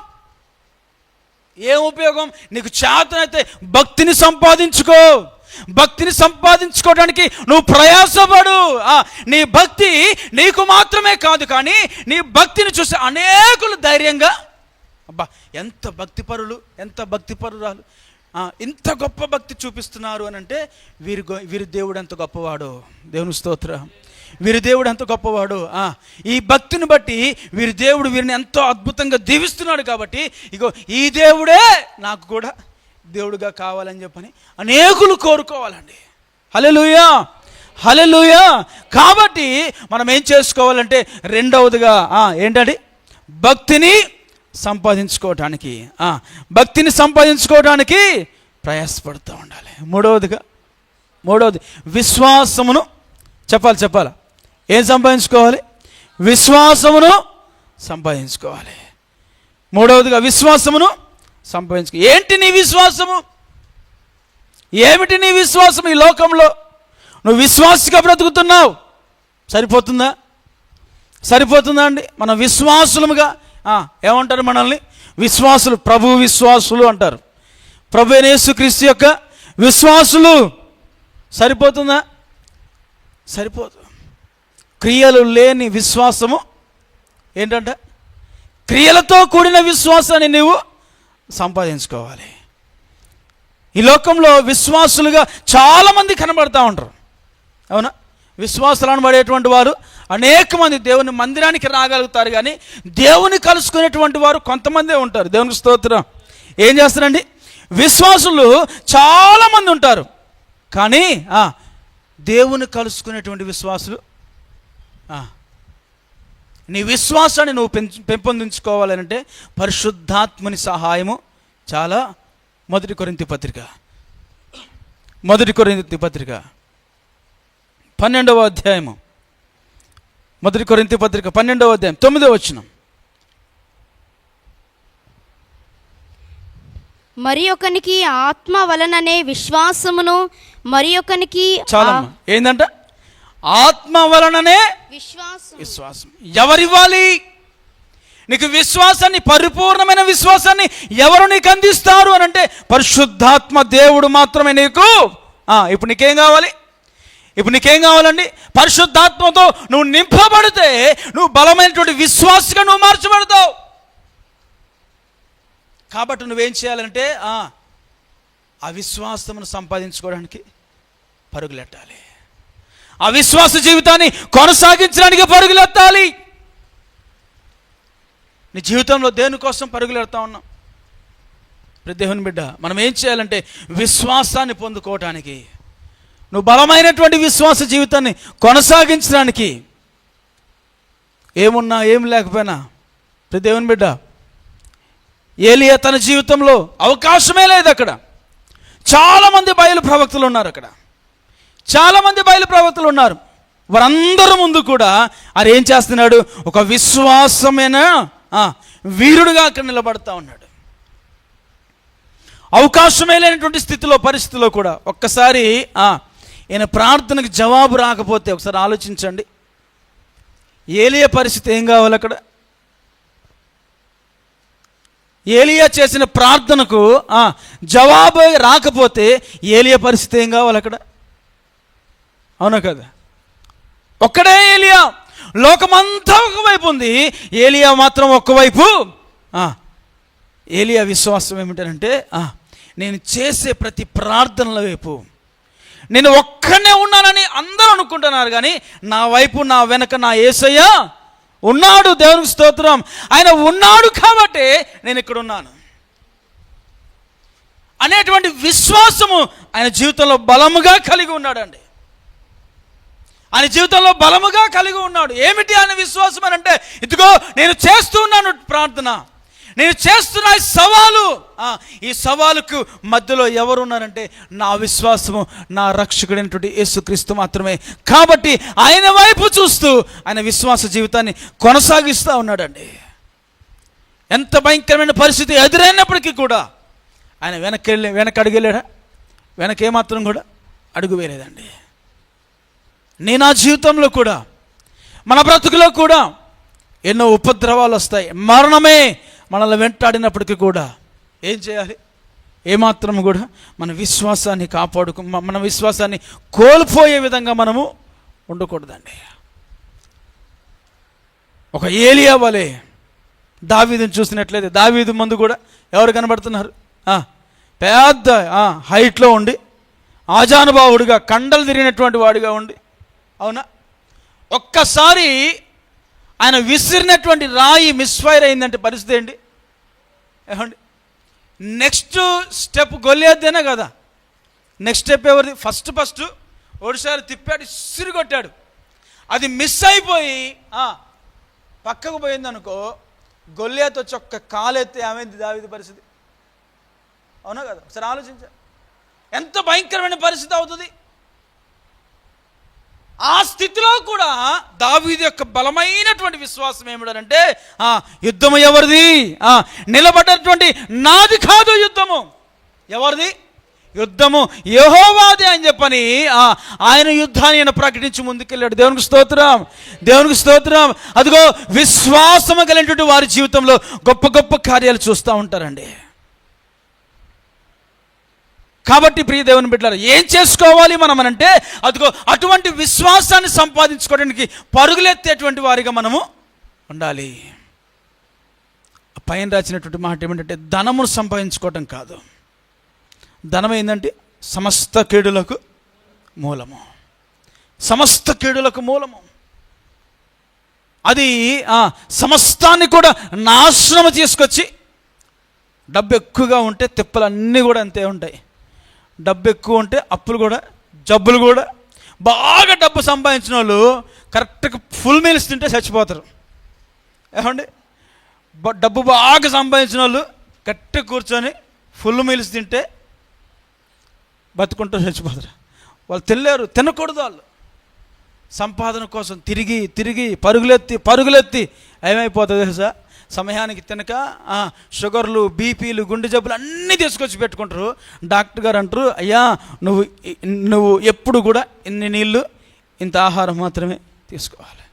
నీకు చేతనైతే భక్తిని సంపాదించుకో. భక్తిని సంపాదించుకోవడానికి నువ్వు ప్రయాసపడు. నీ భక్తి నీకు మాత్రమే కాదు, కానీ నీ భక్తిని చూసి అనేకులు ధైర్యంగా, అబ్బా ఎంత భక్తిపరురాలు, ఇంత గొప్ప భక్తి చూపిస్తున్నారు అని అంటే వీరి దేవుడు ఎంత గొప్పవాడు. దేవుని స్తోత్రం. వీరి దేవుడు ఎంత గొప్పవాడు. ఈ భక్తిని బట్టి వీరి దేవుడు వీరిని ఎంతో అద్భుతంగా దీవిస్తున్నాడు. కాబట్టి ఇగో ఈ దేవుడే నాకు కూడా దేవుడుగా కావాలని చెప్పని అనేకులు కోరుకోవాలండి. హల్లెలూయా, హల్లెలూయా. కాబట్టి మనం ఏం చేసుకోవాలంటే రెండవదిగా ఏంటండి? భక్తిని సంపాదించుకోవడానికి ప్రయాసపడుతూ ఉండాలి. మూడవది విశ్వాసమును చెప్పాలా? ఏం సంపాదించుకోవాలి? విశ్వాసమును సంపాదించుకోవాలి. మూడవదిగా విశ్వాసమును ఏంటి నీ విశ్వాసము? ఏమిటి నీ విశ్వాసం? ఈ లోకంలో నువ్వు విశ్వాసిగా బ్రతుకుతున్నావు. సరిపోతుందా అండి? మనం విశ్వాసులముగా ఏమంటారు? మనల్ని విశ్వాసులు, ప్రభు విశ్వాసులు అంటారు. ప్రభు అయిన యేసుక్రీస్తు యొక్క విశ్వాసులు. సరిపోతుందా? సరిపోదు. క్రియలు లేని విశ్వాసము ఏంటంట? క్రియలతో కూడిన విశ్వాసాన్ని నీవు సంపాదించుకోవాలి. ఈ లోకంలో విశ్వాసులుగా చాలామంది కనబడతా ఉంటారు, అవునా? విశ్వాసాలు అనబడేటువంటి వారు అనేక మంది దేవుని మందిరానికి రాగలుగుతారు, కానీ దేవుని కలుసుకునేటువంటి వారు కొంతమందే ఉంటారు. దేవునికి స్తోత్రం. ఏం చేస్తారండి? విశ్వాసులు చాలామంది ఉంటారు, కానీ దేవుని కలుసుకునేటువంటి విశ్వాసులు. నీ విశ్వాసాన్ని నువ్వు పెంపొందించుకోవాలంటే పరిశుద్ధాత్మని సహాయము చాలా. మొదటి కొరింథీ పత్రిక 12వ అధ్యాయము, మొదటి కొరింథీ పత్రిక 12వ అధ్యాయం 9వ వచనం. మరి ఒకనికి ఆత్మ వలననే విశ్వాసమును, మరి ఒకనికి చాలమ్మా. ఏంటంట? ఆత్మ వలననే విశ్వాసం. ఎవరివ్వాలి నీకు విశ్వాసాన్ని? పరిపూర్ణమైన విశ్వాసాన్ని ఎవరు నీకు అందిస్తారు అని అంటే పరిశుద్ధాత్మ దేవుడు మాత్రమే నీకు. ఇప్పుడు నీకేం కావాలి? ఇప్పుడు నీకేం కావాలండి? పరిశుద్ధాత్మతో నువ్వు నింపబడితే నువ్వు బలమైనటువంటి విశ్వాసగా నువ్వు మార్చబడతావు. కాబట్టి నువ్వేం చేయాలంటే ఆ విశ్వాసమును సంపాదించుకోవడానికి పరుగులెట్టాలి. ఆ విశ్వాస జీవితాన్ని కొనసాగించడానికి పరుగులెత్తాలి. నీ జీవితంలో దేనికోసం పరుగులెడతా ఉన్నాం? ప్రతి దేవుని బిడ్డ, మనం ఏం చేయాలంటే విశ్వాసాన్ని పొందుకోవటానికి, నువ్వు బలమైనటువంటి విశ్వాస జీవితాన్ని కొనసాగించడానికి, ఏమున్నా ఏం లేకపోయినా, ప్రతి దేవుని బిడ్డ, ఏలియా తన జీవితంలో అవకాశమే లేదు. అక్కడ చాలామంది బయలు ప్రవక్తలు ఉన్నారు. అక్కడ చాలామంది బయలు ప్రవక్తలు ఉన్నారు. వారందరూ ముందు కూడా ఆయన ఏం చేస్తున్నాడు? ఒక విశ్వాసమైన వీరుడుగా అక్కడ నిలబడతా ఉన్నాడు. అవకాశమే లేనటువంటి స్థితిలో, పరిస్థితిలో కూడా ఒక్కసారి ఈయన ప్రార్థనకు జవాబు రాకపోతే ఒకసారి ఆలోచించండి. ఏలియా పరిస్థితి ఏం కావాలి అక్కడ? ఏలియా చేసిన ప్రార్థనకు జవాబు రాకపోతే ఏలియా పరిస్థితి ఏం కావాలి అక్కడ? అవునా కదా? ఒక్కడే ఏలియా, లోకమంతా ఒకవైపు ఉంది, ఏలియా మాత్రం ఒక్కవైపు. ఏలియా విశ్వాసం ఏమిటంటే నేను చేసే ప్రతి ప్రార్థనల వైపు నేను ఒక్కనే ఉన్నానని అందరూ అనుకుంటున్నారు, కానీ నా వైపు, నా వెనక నా యేసయ్య ఉన్నాడు. దేవునికి స్తోత్రం. ఆయన ఉన్నాడు కాబట్టి నేను ఇక్కడ ఉన్నాను అనేటువంటి విశ్వాసము ఆయన జీవితంలో బలముగా కలిగి ఉన్నాడండి. ఆయన జీవితంలో బలముగా కలిగి ఉన్నాడు. ఏమిటి ఆయన విశ్వాసం అని అంటే, ఇదిగో నేను చేస్తూ ఉన్నాను ప్రార్థన, నేను చేస్తున్న ఈ సవాలు, ఈ సవాలుకు మధ్యలో ఎవరు ఉన్నారంటే నా విశ్వాసము, నా రక్షకుడైనటువంటి యేసుక్రీస్తు మాత్రమే. కాబట్టి ఆయన వైపు చూస్తూ ఆయన విశ్వాస జీవితాన్ని కొనసాగిస్తూ ఉన్నాడండి. ఎంత భయంకరమైన పరిస్థితి ఎదురైనప్పటికీ కూడా ఆయన వెనక అడుగెళ్ళాడా? వెనక ఏమాత్రం కూడా అడుగు వేయలేదండి. నేను నా జీవితంలో కూడా, మన బ్రతుకులో కూడా ఎన్నో ఉపద్రవాలు వస్తాయి, మరణమే మనల్ని వెంటాడినప్పటికీ కూడా ఏం చేయాలి? ఏమాత్రం కూడా మన విశ్వాసాన్ని మన విశ్వాసాన్ని కోల్పోయే విధంగా మనము ఉండకూడదండి. ఒక ఏలియా వలె దావీదుని చూసినట్లయితే, దావీదు ముందు కూడా ఎవరు కనబడుతున్నారు? పెద్ద హైట్లో ఉండి, ఆజానుభావుడిగా, కండలు తిరిగినటువంటి వాడిగా ఉండి, అవునా? ఒక్కసారి ఆయన విసిరినటువంటి రాయి మిస్ఫైర్ అయిందంటే పరిస్థితి ఏంటి? ఏమండి? నెక్స్ట్ స్టెప్ గొల్లియద్దేనా కదా? నెక్స్ట్ స్టెప్ ఎవరిది? ఫస్ట్ ఒకసారి తిప్పాడు, ఇసిరి కొట్టాడు, అది మిస్ అయిపోయి పక్కకు పోయింది అనుకో, గొల్లియత్ వచ్చి ఒక్క కాలెత్తి ఆమెంది దావీదు పరిస్థితి. అవునా కదా? ఒకసారి ఆలోచించా, ఎంత భయంకరమైన పరిస్థితి అవుతుంది. ఆ స్థితిలో కూడా దావీదు యొక్క బలమైనటువంటి విశ్వాసం ఏమిటంటే, యుద్ధము ఎవరిది? నిలబడ్డటువంటి నాది కాదు యుద్ధము. ఎవరిది? యుద్ధము యెహోవాది అని చెప్పని ఆయన యుద్ధాన్ని ఆయన ప్రకటించి ముందుకెళ్ళాడు. దేవునికి స్తోత్రం, దేవునికి స్తోత్రం. అదిగో విశ్వాసము కలిగినటువంటి వారి జీవితంలో గొప్ప గొప్ప కార్యాలు చూస్తూ ఉంటారండి. కాబట్టి ప్రియ దేవుని బిడ్డలారా, ఏం చేసుకోవాలి మనం అంటే, అదిగో అటువంటి విశ్వాసాన్ని సంపాదించుకోవడానికి పరుగులెత్తేటువంటి వారిగా మనము ఉండాలి. పైన రాసినటువంటి మాట ఏమిటంటే, ధనమును సంపాదించుకోవటం కాదు. ధనం ఏంటంటే సమస్త కీడులకు మూలము, సమస్త కీడులకు మూలము. అది సమస్తాన్ని కూడా నాశనము తీసుకొచ్చి, డబ్బు ఎక్కువగా ఉంటే తిప్పలన్నీ కూడా అంతే ఉంటాయి. డబ్బు ఎక్కువ ఉంటే అప్పులు కూడా, జబ్బులు కూడా. బాగా డబ్బు సంపాదించిన వాళ్ళు కరెక్ట్గా ఫుల్ మీల్స్ తింటే చచ్చిపోతారు. ఏమండి, డబ్బు బాగా సంపాదించిన వాళ్ళు గట్టిగా కూర్చొని ఫుల్ మీల్స్ తింటే బతుకుంటూ చచ్చిపోతారు. వాళ్ళు తినకూడదు. వాళ్ళు సంపాదన కోసం తిరిగి తిరిగి పరుగులెత్తి ఏమైపోతుంది తెలుసా, సమయానికి తినక షుగర్లు, బీపీలు, గుండె జబ్బులు అన్నీ తీసుకొచ్చి పెట్టుకుంటారు. డాక్టర్ గారు అంటారు, అయ్యా నువ్వు ఎప్పుడు కూడా ఇన్ని నీళ్ళు ఇంత ఆహారం మాత్రమే తీసుకోవాలి,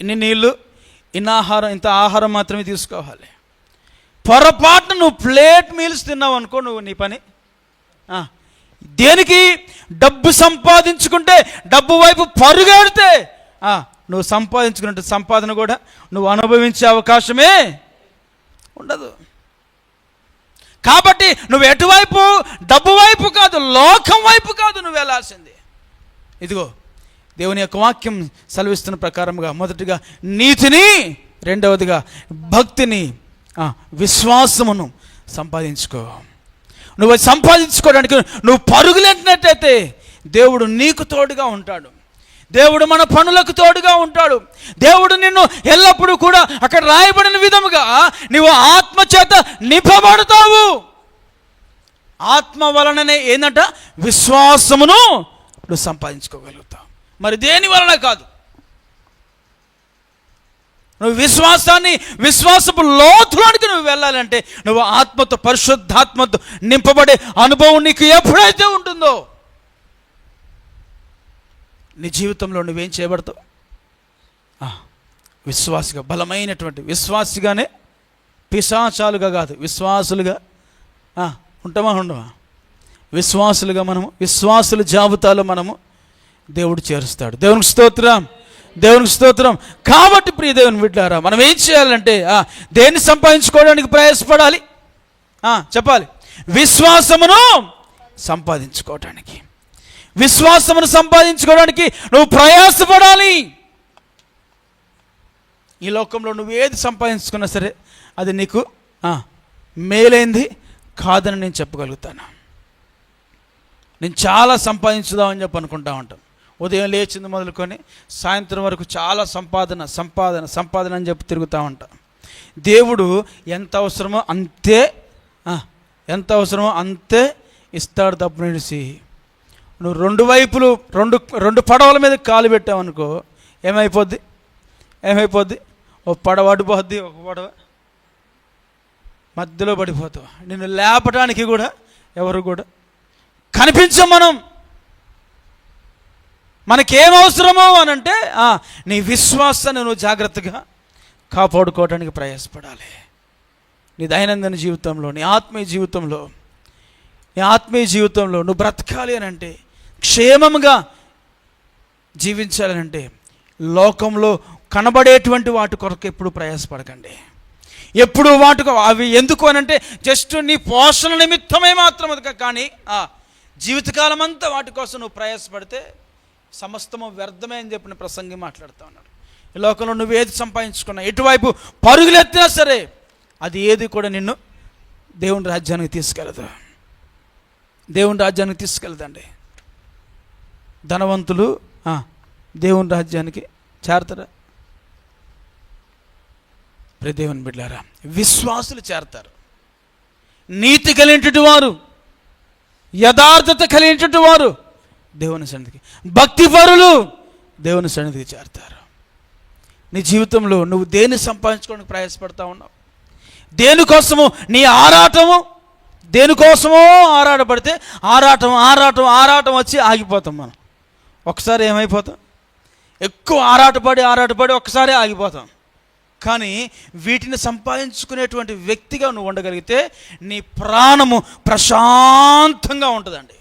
ఇన్ని నీళ్ళు ఇన్ని ఆహారం ఇంత ఆహారం మాత్రమే తీసుకోవాలి. పొరపాటున నువ్వు ప్లేట్ మీల్స్ తిన్నావు అనుకో, నువ్వు నీ పని. దేనికి? డబ్బు సంపాదించుకుంటే, డబ్బు వైపు పరుగెడితే నువ్వు సంపాదించుకున్నట్టు సంపాదన కూడా నువ్వు అనుభవించే అవకాశమే ఉండదు. కాబట్టి నువ్వు ఎటువైపు? డబ్బు వైపు కాదు, లోకం వైపు కాదు నువ్వు వెళ్ళాల్సింది. ఇదిగో దేవుని యొక్క వాక్యం సెలవిస్తున్న ప్రకారంగా, మొదటిగా నీతిని, రెండవదిగా భక్తిని, విశ్వాసమును సంపాదించుకో. నువ్వు సంపాదించుకోవడానికి నువ్వు పరుగులెట్టినట్టయితే దేవుడు నీకు తోడుగా ఉంటాడు. దేవుడు మన పనులకు తోడుగా ఉంటాడు. దేవుడు నిన్ను ఎల్లప్పుడూ కూడా అక్కడ రాయబడిన విధముగా నీవు ఆత్మ చేత నింపబడతావు. ఆత్మ వలననే ఏంటంట? విశ్వాసమును నువ్వు సంపాదించుకోగలుగుతావు. మరి దేని వలన కాదు. నువ్వు విశ్వాసపు లోతులోనికి నువ్వు వెళ్ళాలంటే నువ్వు ఆత్మతో, పరిశుద్ధాత్మతో నింపబడే అనుభవం నీకు ఎప్పుడైతే ఉంటుందో, నీ జీవితంలో నువ్వేం చేయబడతావు? విశ్వాసిగా, బలమైనటువంటి విశ్వాసిగానే, పిశాచాలుగా కాదు, విశ్వాసులుగా ఉండమా? విశ్వాసులుగా మనము, విశ్వాసుల జాబితాలో మనము దేవుడు చేరుస్తాడు. దేవునికి స్తోత్రం, దేవునికి స్తోత్రం. కాబట్టి ప్రియ దేవుని బిడ్డలారా, మనం ఏం చేయాలంటే, దేన్ని సంపాదించుకోవడానికి ప్రయాసపడాలి? చెప్పాలి. విశ్వాసమును సంపాదించుకోవడానికి, విశ్వాసమును సంపాదించుకోవడానికి నువ్వు ప్రయాసపడాలి. ఈ లోకంలో నువ్వు ఏది సంపాదించుకున్నా సరే అది నీకు మేలైంది కాదని నేను చెప్పగలుగుతాను. నేను చాలా సంపాదించుదామని చెప్పి అనుకుంటా ఉంటాను. ఉదయం లేచింది మొదలుకొని సాయంత్రం వరకు చాలా సంపాదన అని చెప్పి తిరుగుతూ ఉంటాం. దేవుడు ఎంత అవసరమో అంతే ఇస్తాడు తప్పు నిలిచి. నువ్వు రెండు వైపులు రెండు పడవల మీద కాలు పెట్టావనుకో, ఏమైపోద్ది? ఒక పడవ అడిపోద్ది, ఒక పడవ మధ్యలో పడిపోతావు. నిన్ను లేపడానికి కూడా ఎవరు కూడా కనిపించం. మనకేం అవసరమో అనంటే నీ విశ్వాసాన్ని నువ్వు జాగ్రత్తగా కాపాడుకోవడానికి ప్రయాసపడాలి. నీ దైనందిన జీవితంలో, నీ ఆత్మీయ జీవితంలో నువ్వు బ్రతకాలి అని అంటే, క్షేమంగా జీవించాలని అంటే, లోకంలో కనబడేటువంటి వాటి కొరకు ఎప్పుడు ప్రయాసపడకండి. ఎప్పుడు అవి ఎందుకు అనంటే జస్ట్ నీ పోషణ నిమిత్తమే మాత్రం అది. కానీ జీవితకాలం అంతా వాటి కోసం నువ్వు ప్రయాసపడితే సమస్తము వ్యర్థమే అని చెప్పిన ప్రసంగి మాట్లాడుతూ ఉన్నాడు. ఈ లోకంలో నువ్వు ఏది సంపాదించుకున్నా, ఎటువైపు పరుగులెత్తినా సరే అది ఏది కూడా నిన్ను దేవుని రాజ్యానికి తీసుకెళ్దండి. ధనవంతులు దేవుని రాజ్యానికి చేరతారా? దేవుని బిడ్డలారా, విశ్వాసులు చేరతారు. నీతి కలిగినటువంటి వారు, యథార్థత కలిగినటువంటి వారు దేవుని సన్నిధికి, భక్తిపరులు దేవుని సన్నిధికి చేరతారు. నీ జీవితంలో నువ్వు దేన్ని సంపాదించుకోవడానికి ప్రయాసపడతా ఉన్నావు? దేనికోసము నీ ఆరాటము? దేనికోసమో ఆరాటపడితే ఆరాటం వచ్చి ఆగిపోతాం. మనం ఒకసారి ఏమైపోతాం? ఎక్కువ ఆరాటపడి ఒక్కసారి ఆగిపోతాం. కానీ వీటిని సంపాదించుకునేటువంటి వ్యక్తిగా నువ్వు ఉండగలిగితే నీ ప్రాణము ప్రశాంతంగా ఉంటుందండి.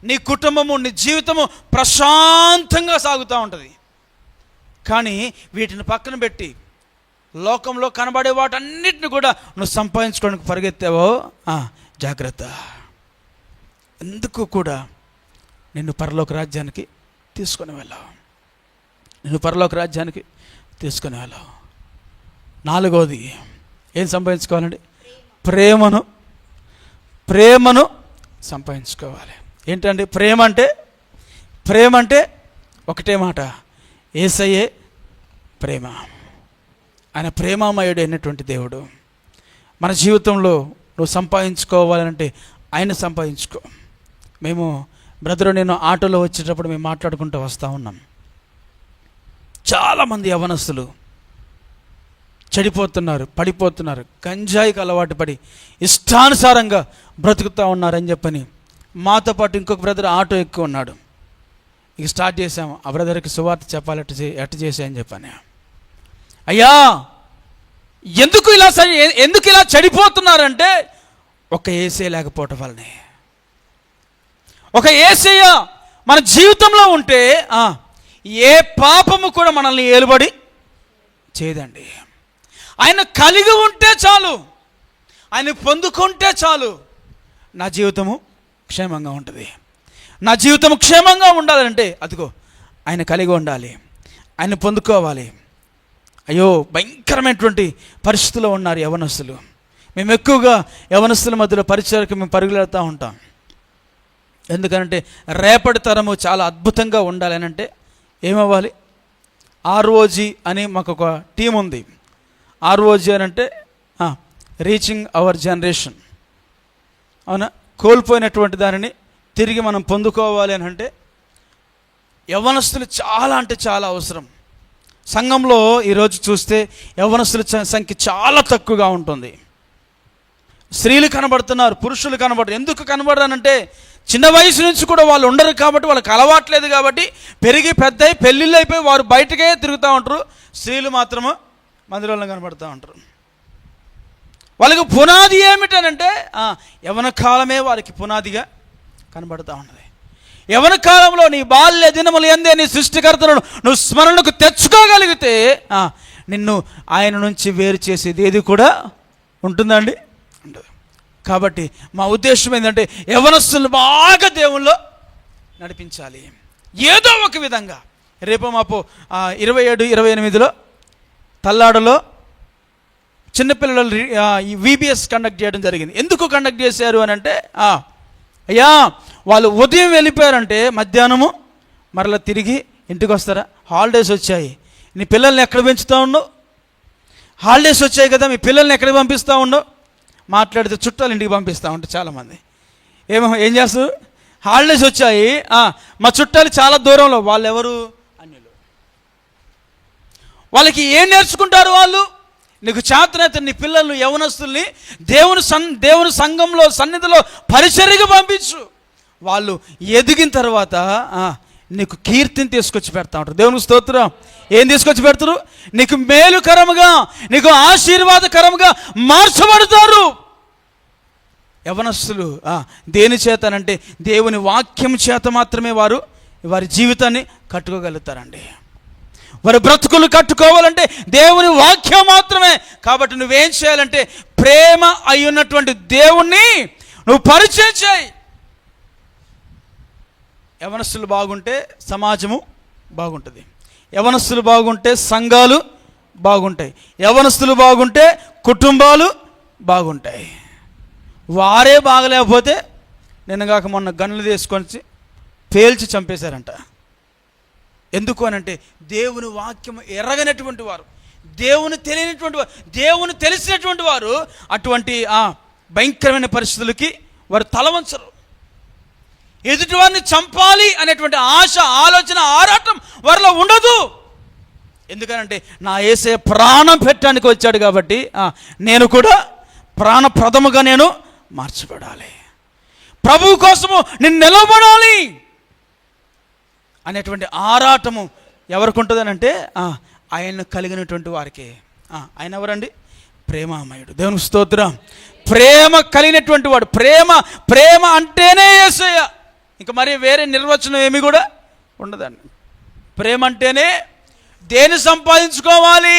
నీ కుటుంబము, నీ జీవితము ప్రశాంతంగా సాగుతూ ఉంటుంది. కానీ వీటిని పక్కన పెట్టి లోకంలో కనబడే వాటన్నిటిని కూడా నువ్వు సంపాదించుకోవడానికి పరిగెత్తావో జాగ్రత్త. ఎందుకు కూడా నిన్ను పరలోక రాజ్యానికి తీసుకొని వెళ్ళావు. నాలుగోది ఏం సంపాదించుకోవాలండి? ప్రేమను సంపాదించుకోవాలి. ఏంటండి ప్రేమ అంటే ఒకటే మాట, యేసయ్యే ప్రేమ. ఆయన ప్రేమామయుడు అయినటువంటి దేవుడు. మన జీవితంలో నువ్వు సంపాదించుకోవాలంటే ఆయన సంపాదించుకో. మేము బ్రదరు నేను ఆటోలో వచ్చేటప్పుడు మేము మాట్లాడుకుంటూ వస్తూ ఉన్నాం. చాలామంది యవనస్తులు చెడిపోతున్నారు, పడిపోతున్నారు, గంజాయికి అలవాటు పడి ఇష్టానుసారంగా బ్రతుకుతూ ఉన్నారని చెప్పని మాతో పాటు ఇంకొక బ్రదర్ ఆటో ఎక్కువ ఉన్నాడు. ఇక స్టార్ట్ చేసాము, ఆ బ్రదర్కి సువార్త చెప్పాలి ఎట్ట చేసాయని చెప్పాను. అయ్యా ఎందుకు ఇలా చెడిపోతున్నారంటే ఒక యేసయ్య లేకపోవటం వల్లనే. ఒక యేసయ్య మన జీవితంలో ఉంటే ఏ పాపము కూడా మనల్ని ఏలుబడి చేయదండి. ఆయన కలిగి ఉంటే చాలు, ఆయన పొందుకుంటే చాలు, నా జీవితము క్షేమంగా ఉంటుంది. నా జీవితం క్షేమంగా ఉండాలంటే అదిగో ఆయన కలిగి ఉండాలి, ఆయన పొందుకోవాలి. అయ్యో భయంకరమైనటువంటి పరిస్థితుల్లో ఉన్నారు యవనస్తులు. మేము ఎక్కువగా యవనస్తుల మధ్యలో పరిచయకు మేము పరుగులెడతా ఉంటాం. ఎందుకంటే రేపటి తరము చాలా అద్భుతంగా ఉండాలి అని అంటే ఏమవ్వాలి? ఆర్ఓజీ అని మాకు ఒక టీం ఉంది. ఆర్ఓజీ అని అంటే రీచింగ్ అవర్ జనరేషన్. అవునా? కోల్పోయినటువంటి దానిని తిరిగి మనం పొందుకోవాలి అని అంటే యవనస్తులు చాలా అంటే చాలా అవసరం. సంఘంలో ఈరోజు చూస్తే యవనస్తుల సంఖ్య చాలా తక్కువగా ఉంటుంది. స్త్రీలు కనబడుతున్నారు, పురుషులు కనబడుతున్నారు. ఎందుకు కనబడరానంటే చిన్న వయసు నుంచి కూడా వాళ్ళు ఉండరు కాబట్టి, వాళ్ళకి అలవాట్లేదు కాబట్టి, పెరిగి పెద్దయి పెళ్ళిళ్ళు అయిపోయి వారు బయటకే తిరుగుతూ ఉంటారు. స్త్రీలు మాత్రము మందిరంలో కనబడుతూ ఉంటారు. వాళ్ళకి పునాది ఏమిటనంటే యవన కాలమే వారికి పునాదిగా కనబడుతూ ఉన్నది. యవన కాలంలో నీ బాల్య దినములు ఎందే నీ సృష్టికర్తలను నువ్వు స్మరణకు తెచ్చుకోగలిగితే నిన్ను ఆయన నుంచి వేరు చేసేది ఏది కూడా ఉంటుందండి? ఉండదు. కాబట్టి మా ఉద్దేశం ఏంటంటే యవనస్తులను బాగా దేవుల్లో నడిపించాలి ఏదో ఒక విధంగా. రేపు మాపు 27-28లో తల్లాడలో చిన్నపిల్లల VBS కండక్ట్ చేయడం జరిగింది. ఎందుకు కండక్ట్ చేశారు అని అంటే అయ్యా వాళ్ళు ఉదయం వెళ్ళిపోయారంటే మధ్యాహ్నము మరలా తిరిగి ఇంటికి వస్తారా? హాలిడేస్ వచ్చాయి, నీ పిల్లల్ని ఎక్కడ పెంచుతూ ఉండవు? హాలిడేస్ వచ్చాయి కదా, మీ పిల్లల్ని ఎక్కడికి పంపిస్తూ ఉండవు? మాట్లాడితే చుట్టాలు ఇంటికి పంపిస్తూ ఉంటారు చాలామంది. ఏం చేస్తారు? హాలిడేస్ వచ్చాయి, మా చుట్టాలు చాలా దూరంలో, వాళ్ళు ఎవరు? అన్యులు. వాళ్ళకి ఏం నేర్చుకుంటారు వాళ్ళు? నీకు చేతనైతే నీ పిల్లలను యవనస్తుల్ని దేవుని సంఘంలో సన్నిధిలో పరిచర్యగా పంపించు. వాళ్ళు ఎదిగిన తర్వాత నీకు కీర్తిని తీసుకొచ్చి పెడతా ఉంటారు. దేవునికి స్తోత్రం. ఏం తీసుకొచ్చి పెడతారు? నీకు మేలుకరముగా, నీకు ఆశీర్వాదకరముగా మార్చబడతారు. యవనస్తులు దేని చేతనంటే దేవుని వాక్యం చేత మాత్రమే వారి జీవితాన్ని కట్టుకోగలుగుతారండి. వారి బ్రతుకులు కట్టుకోవాలంటే దేవుని వాక్యం మాత్రమే. కాబట్టి నువ్వేం చేయాలంటే ప్రేమ అయి ఉన్నటువంటి దేవుణ్ణి నువ్వు పరిచయం చేయి. యవనస్తులు బాగుంటే సమాజము బాగుంటుంది, యవనస్తులు బాగుంటే సంఘాలు బాగుంటాయి, యవనస్తులు బాగుంటే కుటుంబాలు బాగుంటాయి. వారే బాగలేకపోతే నిన్నగాక మొన్న గన్నులు తీసుకొని పేల్చి చంపేశారంట. ఎందుకు అనంటే దేవుని వాక్యం ఎరగనటువంటి వారు, దేవుని తెలియనటువంటి వారు, దేవుని తెలిసినటువంటి వారు అటువంటి భయంకరమైన పరిస్థితులకి వారు తలవంచరు. ఎదుటివారిని చంపాలి అనేటువంటి ఆశ, ఆలోచన, ఆరాటం వారిలో ఉండదు. ఎందుకనంటే నా యేసయ్య ప్రాణం పెట్టడానికి వచ్చాడు కాబట్టి నేను కూడా ప్రాణప్రదముగా నేను మార్చబడాలి, ప్రభువు కోసము నేను నిలబడాలి అనేటువంటి ఆరాటము ఎవరికి ఉంటుందనంటే ఆయన్ను కలిగినటువంటి వారికి. ఆయన ఎవరండి? ప్రేమామయుడు. దేవునికి స్తోత్రం. ప్రేమ కలిగినటువంటి వాడు. ప్రేమ అంటేనే యేసయ్య. ఇంకా మరి వేరే నిర్వచనం ఏమి కూడా ఉండదండి. ప్రేమ అంటేనే దేన్ని సంపాదించుకోవాలి?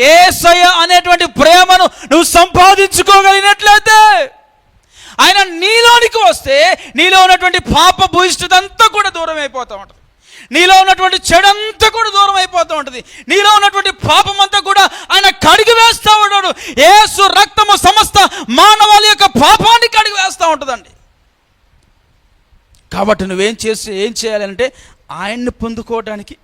యేసయ్య అనేటువంటి ప్రేమను నువ్వు సంపాదించుకోగలిగినట్లయితే ఆయన నీలోనికి వస్తే నీలో ఉన్నటువంటి పాప భూయిష్ఠతంతా కూడా దూరం అయిపోతూ ఉంటుంది. నీలో ఉన్నటువంటి చెడంతా కూడా దూరం అయిపోతూ ఉంటుంది. నీలో ఉన్నటువంటి పాపం అంతా కూడా ఆయన కడిగి వేస్తూ ఉంటాడు. యేసు రక్తము సమస్త మానవాళి యొక్క పాపాన్ని కడిగి వేస్తూ ఉంటుందండి. కాబట్టి నువ్వేం ఏం చేయాలంటే ఆయన్ని పొందుకోవడానికి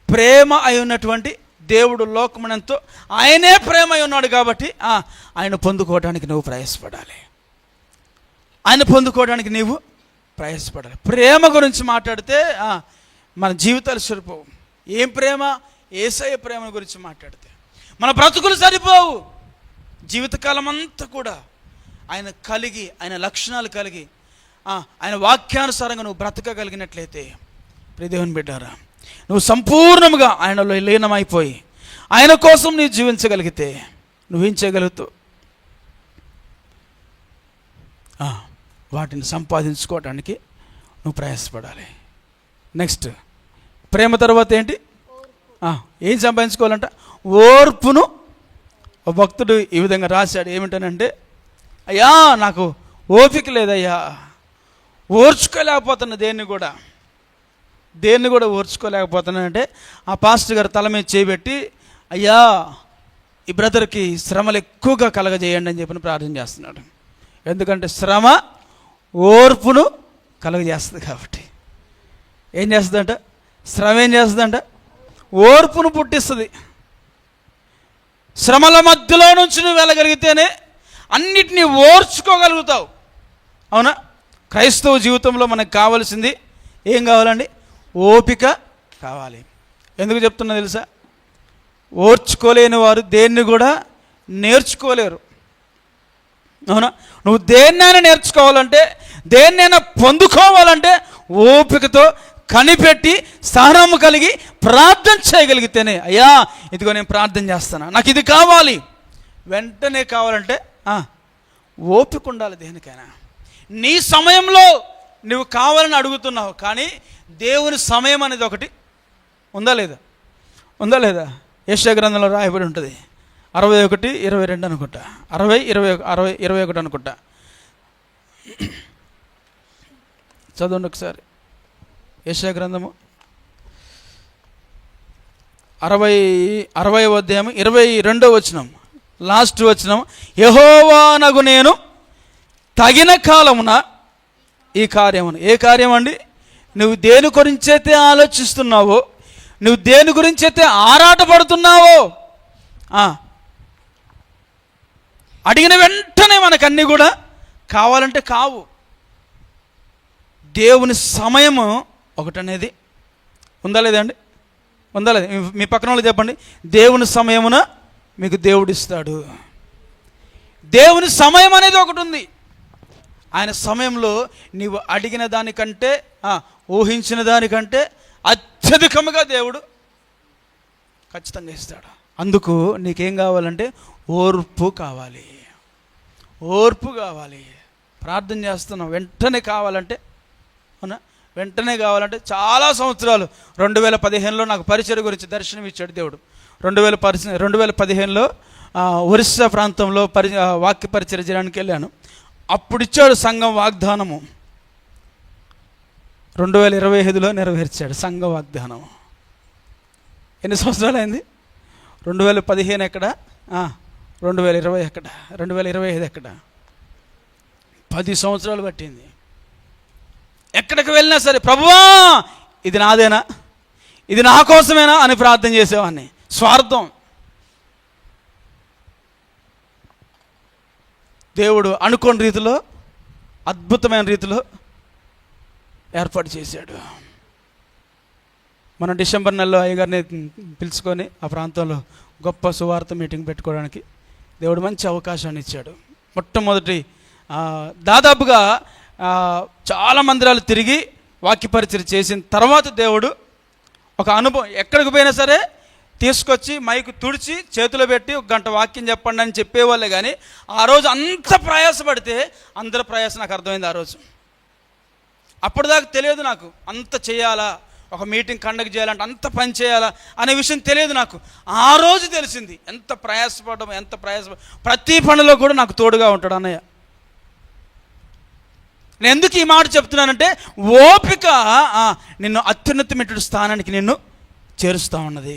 ప్రేమ అయి ఉన్నటువంటి దేవుడు లోకమునంతో ఆయనే ప్రేమ అయి ఉన్నాడు కాబట్టి ఆయన పొందుకోవడానికి నువ్వు ప్రయాసపడాలి. ఆయన పొందుకోవడానికి నీవు ప్రయాసపడాలి. ప్రేమ గురించి మాట్లాడితే మన జీవితాలు సరిపోవు. ఏం ప్రేమ? యేసయ్య ప్రేమ గురించి మాట్లాడితే మన బ్రతుకులు సరిపోవు. జీవితకాలం అంతా కూడా ఆయన కలిగి, ఆయన లక్షణాలు కలిగి, ఆయన వాక్యానుసారంగా నువ్వు బ్రతకగలిగినట్లయితే ప్రియ దేవుని బిడ్డారా, నువ్వు సంపూర్ణంగా ఆయనలో లీనమైపోయి ఆయన కోసం నీవు జీవించగలిగితే నువ్వేం చేయగలుగుతావు? వాటిని సంపాదించుకోవడానికి నువ్వు ప్రయాసపడాలి. నెక్స్ట్ ప్రేమ తర్వాత ఏంటి? ఏం సంపాదించుకోవాలంట? ఓర్పును. ఒక భక్తుడు ఈ విధంగా రాశాడు. ఏమిటనంటే, అయ్యా నాకు ఓపిక లేదయ్యా, ఓర్చుకోలేకపోతున్నా, దేన్ని కూడా ఓర్చుకోలేకపోతున్నానంటే ఆ పాస్టర్ గారు తల మీద చేయబెట్టి, అయ్యా ఈ బ్రదర్కి శ్రమలు ఎక్కువగా కలగజేయండి అని చెప్పి ప్రార్థన చేస్తున్నాడు. ఎందుకంటే శ్రమ ఓర్పును కలగజేస్తుంది కాబట్టి. ఏం చేస్తుందంట? శ్రమ ఏం చేస్తుందంట? ఓర్పును పుట్టిస్తుంది. శ్రమల మధ్యలో నుంచి నువ్వు వెళ్ళగలిగితేనే అన్నిటినీ ఓర్చుకోగలుగుతావు. అవునా? క్రైస్తవ జీవితంలో మనకు కావాల్సింది ఏం కావాలండి? ఓపిక కావాలి. ఎందుకు చెప్తున్నా తెలుసా? ఓర్చుకోలేని వారు దేన్ని కూడా నేర్చుకోలేరు. అవునా? నువ్వు దేన్నైనా నేర్చుకోవాలంటే, దేన్నైనా పొందుకోవాలంటే ఓపికతో కనిపెట్టి సహనము కలిగి ప్రార్థన చేయగలిగితేనే, అయ్యా ఇదిగో నేను ప్రార్థన చేస్తాను, నాకు ఇది కావాలి, వెంటనే కావాలంటే ఓపిక ఉండాలి. దేనికైనా నీ సమయంలో నువ్వు కావాలని అడుగుతున్నావు, కానీ దేవుని సమయం అనేది ఒకటి ఉందా లేదా? యెషయా గ్రంథంలో రాయబడి ఉంటుంది. 61:22 అనుకుంటా, 21 అనుకుంటా. చదవండి ఒకసారి. యెషయా గ్రంథము 60వ అధ్యాయం 22వ వచనం, లాస్ట్ వచనం. యెహోవానగు నేను తగిన కాలమున ఈ కార్యమును. ఏ కార్యం అండి? నువ్వు దేని గురించైతే ఆలోచిస్తున్నావో, నువ్వు దేని గురించైతే ఆరాటపడుతున్నావో, అడిగిన వెంటనే మనకన్నీ కూడా కావాలంటే కావు. దేవుని సమయము ఒకటనేది ఉందా లేదండి? ఉందా లేదా? మీ పక్కన వాళ్ళు చెప్పండి, దేవుని సమయమున మీకు దేవుడిస్తాడు. దేవుని సమయం అనేది ఒకటి ఉంది. ఆయన సమయంలో నీవు అడిగిన దానికంటే, ఊహించిన దానికంటే అత్యధికముగా దేవుడు ఖచ్చితంగా ఇస్తాడు. అందుకు నీకేం కావాలంటే ఓర్పు కావాలి. ప్రార్థన చేస్తున్నాం, వెంటనే కావాలంటే, అవునా? వెంటనే కావాలంటే చాలా సంవత్సరాలు 2015లో నాకు పరిచర్య గురించి దర్శనం ఇచ్చాడు దేవుడు. 2015లో ఒరిస్సా ప్రాంతంలో వాక్య పరిచర్య చేయడానికి వెళ్ళాను. అప్పుడు ఇచ్చాడు సంఘం వాగ్దానము. 2025లో నెరవేర్చాడు సంఘ వాగ్దానం. ఎన్ని సంవత్సరాలు అయింది? 2015 ఎక్కడ? 2020 ఎక్కడ? 2025 ఎక్కడ? 10 సంవత్సరాలు పట్టింది. ఎక్కడికి వెళ్ళినా సరే, ప్రభువా ఇది నాదేనా, ఇది నా కోసమేనా అని ప్రార్థన చేసేవాడిని. స్వార్థం. దేవుడు అనుకోని రీతిలో, అద్భుతమైన రీతిలో ఏర్పాటు చేశాడు. మనం డిసెంబర్ నెలలో అయ్యగారిని పిలుచుకొని ఆ ప్రాంతంలో గొప్ప సువార్త మీటింగ్ పెట్టుకోవడానికి దేవుడు మంచి అవకాశాన్ని ఇచ్చాడు. మొట్టమొదటి దాదాపుగా చాలా మందిరాలు తిరిగి వాక్య పరిచర్య చేసిన తర్వాత దేవుడు ఒక అనుభవం, ఎక్కడికి పోయినా సరే తీసుకొచ్చి మైకు తుడిచి చేతిలో పెట్టి ఒక గంట వాక్యం చెప్పండి అని చెప్పేవాళ్ళే. కానీ ఆ రోజు అంత ప్రయాసపడితే అందరి ప్రయాస నాకు అర్థమైంది. ఆ రోజు అప్పటిదాకా తెలియదు నాకు, అంత చేయాలా, ఒక మీటింగ్ కండక్ట్ చేయాలంటే అంత పని చేయాలా అనే విషయం తెలియదు నాకు. ఆ రోజు తెలిసింది ఎంత ప్రయాసపడడం, ఎంత ప్రతి పనిలో కూడా నాకు తోడుగా ఉంటాడు అన్నయ్య. నేను ఎందుకు ఈ మాట చెప్తున్నానంటే, ఓపిక నిన్ను అత్యున్నతమైన స్థానానికి నిన్ను చేరుస్తూ ఉన్నది.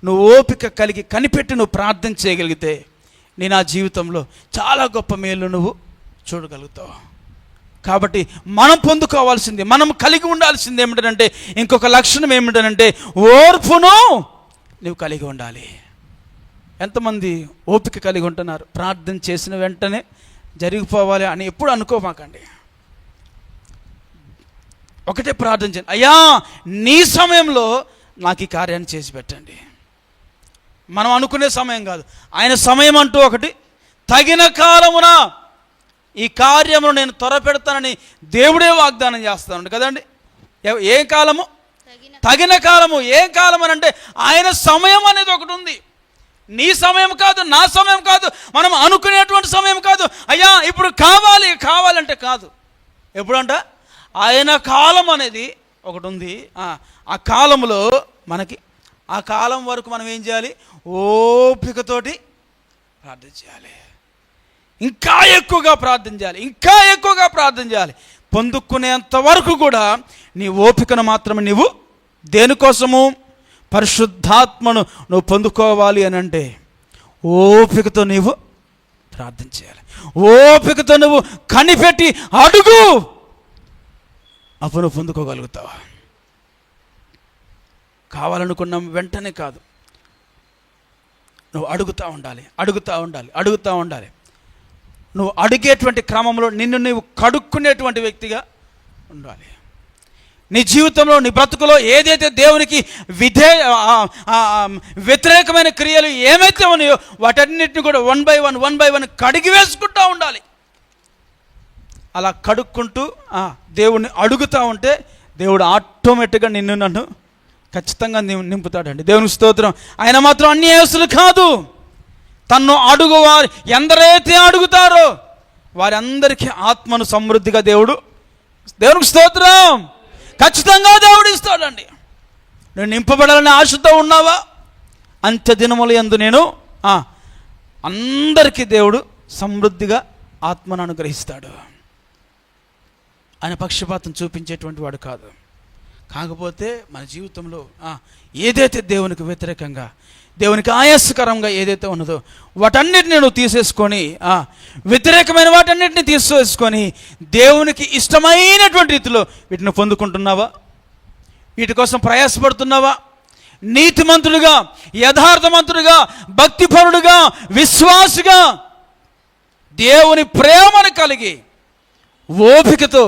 నువ్వు ఓపిక కలిగి కనిపెట్టి నువ్వు ప్రార్థన చేయగలిగితే నీ నా జీవితంలో చాలా గొప్ప మేలు నువ్వు చూడగలుగుతావు. కాబట్టి మనం పొందుకోవాల్సింది, మనం కలిగి ఉండాల్సింది ఏమిటంటే, ఇంకొక లక్షణం ఏమిటంటే ఓర్పును నువ్వు కలిగి ఉండాలి. ఎంతమంది ఓపిక కలిగి ఉంటున్నారు? ప్రార్థన చేసిన వెంటనే జరిగిపోవాలి అని ఎప్పుడు అనుకోమాకండి. ఒకటే ప్రార్థన చేయండి, అయ్యా నీ సమయంలో నాకు ఈ కార్యాన్ని చేసి పెట్టండి. మనం అనుకునే సమయం కాదు, ఆయన సమయం అంటూ ఒకటి, తగిన కాలమున ఈ కార్యమును నేను త్వరపెడతానని దేవుడే వాగ్దానం చేస్తాను కదండి. ఏ కాలము? తగిన కాలము. ఏ కాలం అని అంటే ఆయన సమయం అనేది ఒకటి ఉంది. నీ సమయం కాదు, నా సమయం కాదు, మనం అనుకునేటువంటి సమయం కాదు. అయ్యా ఇప్పుడు కావాలంటే కాదు. ఎప్పుడంట ఆయన కాలం అనేది ఒకటి ఉంది. ఆ కాలంలో మనకి ఆ కాలం వరకు మనం ఏం చేయాలి? ఓపికతోటి ప్రార్థన చేయాలి. ఇంకా ఎక్కువగా ప్రార్థన చేయాలి. పొందుకునేంత వరకు కూడా నీ ఓపికను మాత్రమే నీవు దేనికోసము? పరిశుద్ధాత్మను నువ్వు పొందుకోవాలి అని అంటే ఓపికతో నీవు ప్రార్థన చేయాలి. ఓపికతో నువ్వు కనిపెట్టి అడుగు, అప్పుడు నువ్వు పొందుకోగలుగుతావా? కావాలనుకున్న వెంటనే కాదు, నువ్వు అడుగుతూ ఉండాలి. నువ్వు అడిగేటువంటి క్రమంలో నిన్ను నీవు కడుక్కునేటువంటి వ్యక్తిగా ఉండాలి. నీ జీవితంలో, నీ బ్రతుకులో ఏదైతే దేవునికి వ్యతిరేకమైన క్రియలు ఏమైతే ఉన్నాయో వాటన్నిటిని కూడా వన్ బై వన్ కడిగి వేసుకుంటూ ఉండాలి. అలా కడుక్కుంటూ దేవుణ్ణి అడుగుతూ ఉంటే దేవుడు ఆటోమేటిక్గా నన్ను ఖచ్చితంగా నింపుతాడండి. దేవునికి స్తోత్రం. ఆయన మాత్రం అన్యాయస్తులు కాదు. తన్ను అడుగువారు ఎందరైతే అడుగుతారో వారందరికీ ఆత్మను సమృద్ధిగా దేవునికి స్తోత్రం, ఖచ్చితంగా దేవుడు ఇస్తాడండి. నువ్వు నింపబడాలని ఆశతో ఉన్నావా? అంత్య దినముల యందు నేను అందరికీ దేవుడు సమృద్ధిగా ఆత్మను అనుగ్రహిస్తాడు. ఆయన పక్షపాతం చూపించేటువంటి వాడు కాదు. కాకపోతే మన జీవితంలో ఏదైతే దేవునికి వ్యతిరేకంగా, దేవునికి ఆయాసకరంగా ఏదైతే ఉన్నదో వాటన్నిటిని నువ్వు తీసేసుకొని, వ్యతిరేకమైన వాటన్నిటిని తీసేసుకొని దేవునికి ఇష్టమైనటువంటి రీతిలో వీటిని పొందుకుంటున్నావా? వీటి కోసం ప్రయాసపడుతున్నావా? నీతిమంతుడుగా, యథార్థమంతుడుగా, భక్తిపరుడుగా, విశ్వాసిగా, దేవుని ప్రేమను కలిగి ఓపికతో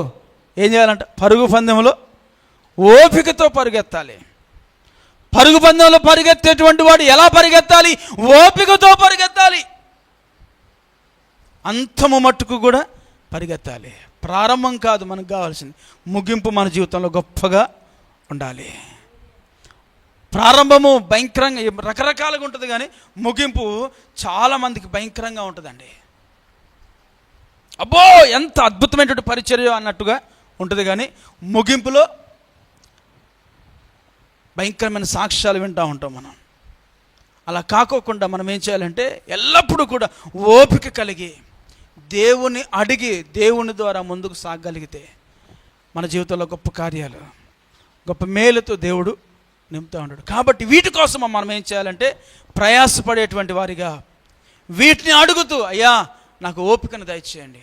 ఏం చేయాలంట? పరుగు పందెంలో ఓపికతో పరిగెత్తాలి. పరుగు పందెంలో పరిగెత్తేటువంటి వాడు ఎలా పరిగెత్తాలి? ఓపికతో పరిగెత్తాలి. అంతము మట్టుకు కూడా పరిగెత్తాలి. ప్రారంభం కాదు మనకు కావాల్సింది, ముగింపు మన జీవితంలో గొప్పగా ఉండాలి. ప్రారంభము భయంకరంగా రకరకాలుగా ఉంటుంది, కానీ ముగింపు చాలామందికి భయంకరంగా ఉంటుందండి. అబ్బో ఎంత అద్భుతమైనటువంటి పరిచర్య అన్నట్టుగా ఉంటుంది, కానీ ముగింపులో భయంకరమైన సాక్ష్యాలు వింటూ ఉంటాం మనం. అలా కాకోకుండా మనం ఏం చేయాలంటే ఎల్లప్పుడూ కూడా ఓపిక కలిగి దేవుని అడిగి దేవుని ద్వారా ముందుకు సాగగలిగితే మన జీవితంలో గొప్ప కార్యాలు, గొప్ప మేలుతో దేవుడు నింపుతూ ఉంటాడు. కాబట్టి వీటి కోసం మనం ఏం చేయాలంటే ప్రయాసపడేటువంటి వారిగా వీటిని అడుగుతూ, అయ్యా నాకు ఓపికను దయచేయండి.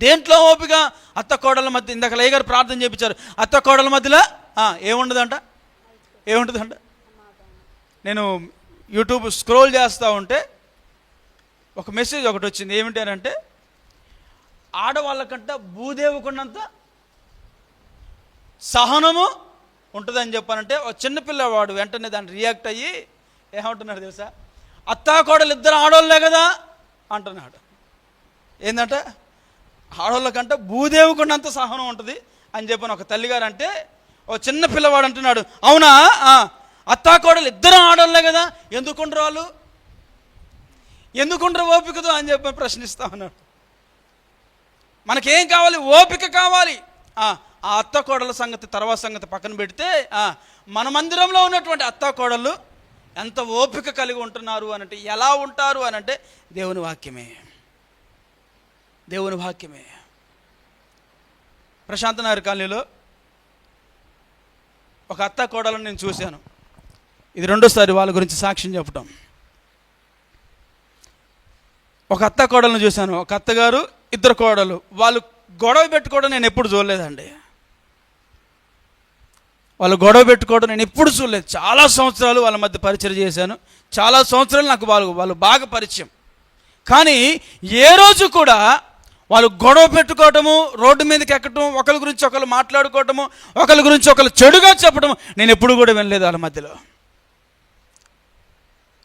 దేంట్లో ఓపిక? అత్త కోడల మధ్య, ఇందాక లయ్య గారు ప్రార్థన చేయించారు, అత్త కోడల మధ్యలో ఏముండదంట? నేను యూట్యూబ్ స్క్రోల్ చేస్తూ ఉంటే ఒక మెసేజ్ ఒకటి వచ్చింది. ఏమిటి అని అంటే, ఆడవాళ్ళకంట భూదేవుకున్నంత సహనము ఉంటుందని చెప్పానంటే ఒక చిన్నపిల్లవాడు వెంటనే దాన్ని రియాక్ట్ అయ్యి ఏమంటున్నాడు తెలుసా? అత్తా కోడలు ఇద్దరు ఆడవాళ్ళే కదా అంటున్నాడు. ఏంటంట? ఆడవాళ్ళకంట భూదేవుకున్నంత సహనం ఉంటుంది అని చెప్పాను ఒక తల్లిగారు అంటే, ఓ చిన్న పిల్లవాడు అంటున్నాడు, అవునా అత్తాకోడలు ఇద్దరు ఆడోళ్ళే కదా, ఎందుకుంటారు వాళ్ళు, ఎందుకుంటారు ఓపికతో అని చెప్పి ప్రశ్నిస్తా ఉన్నాడు. మనకేం కావాలి? ఓపిక కావాలి. ఆ అత్తాకోడల సంగతి తర్వాత సంగతి పక్కన పెడితే మన మందిరంలో ఉన్నటువంటి అత్తాకోడళ్ళు ఎంత ఓపిక కలిగి ఉంటున్నారు అనంటే, ఎలా ఉంటారు అనంటే దేవుని వాక్యమే, దేవుని వాక్యమే. ప్రశాంత నగర్ కాలనీలో ఒక అత్తాకోడలను నేను చూశాను. ఇది రెండోసారి వాళ్ళ గురించి సాక్ష్యం చెప్పటం. ఒక అత్తాకోడలను చూశాను, ఒక అత్తగారు, ఇద్దరు కోడలు. వాళ్ళు గొడవ పెట్టుకోవడం నేను ఎప్పుడు చూడలేదండి. వాళ్ళు గొడవ పెట్టుకోవడం నేను ఎప్పుడు చూడలేదు. చాలా సంవత్సరాలు వాళ్ళ మధ్య పరిచయం చేశాను, చాలా సంవత్సరాలు నాకు వాళ్ళు బాగా పరిచయం. కానీ ఏ రోజు కూడా వాళ్ళు గొడవ పెట్టుకోవటము, రోడ్డు మీదకి ఎక్కటం, ఒకరి గురించి ఒకరు మాట్లాడుకోవటము, ఒకరి గురించి ఒకరు చెడుగా చెప్పడం నేను ఎప్పుడు కూడా వినలేదు వాళ్ళ మధ్యలో.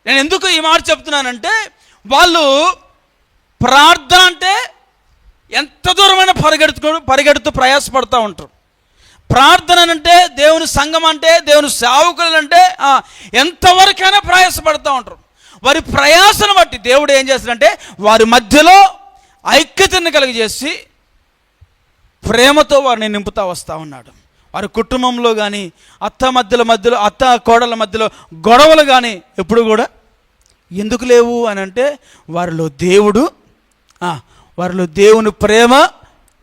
నేను ఎందుకు ఈ మాట చెప్తున్నానంటే, వాళ్ళు ప్రార్థన అంటే ఎంత దూరమైన పరిగెడుతూ ప్రయాసపడుతూ ఉంటారు. ప్రార్థన అంటే, దేవుని సంఘం అంటే, దేవుని సేవకులు అంటే ఎంతవరకైనా ప్రయాసపడుతూ ఉంటారు. వారి ప్రయాసను బట్టి దేవుడు ఏం చేస్తాడంటే వారి మధ్యలో ఐక్యతను కలిగజేసి ప్రేమతో వారిని నింపుతూ వస్తూ ఉన్నాడు. వారి కుటుంబంలో కానీ అత్త కోడల మధ్యలో గొడవలు కానీ ఎప్పుడు కూడా ఎందుకు లేవు అని అంటే, వారిలో దేవుని ప్రేమ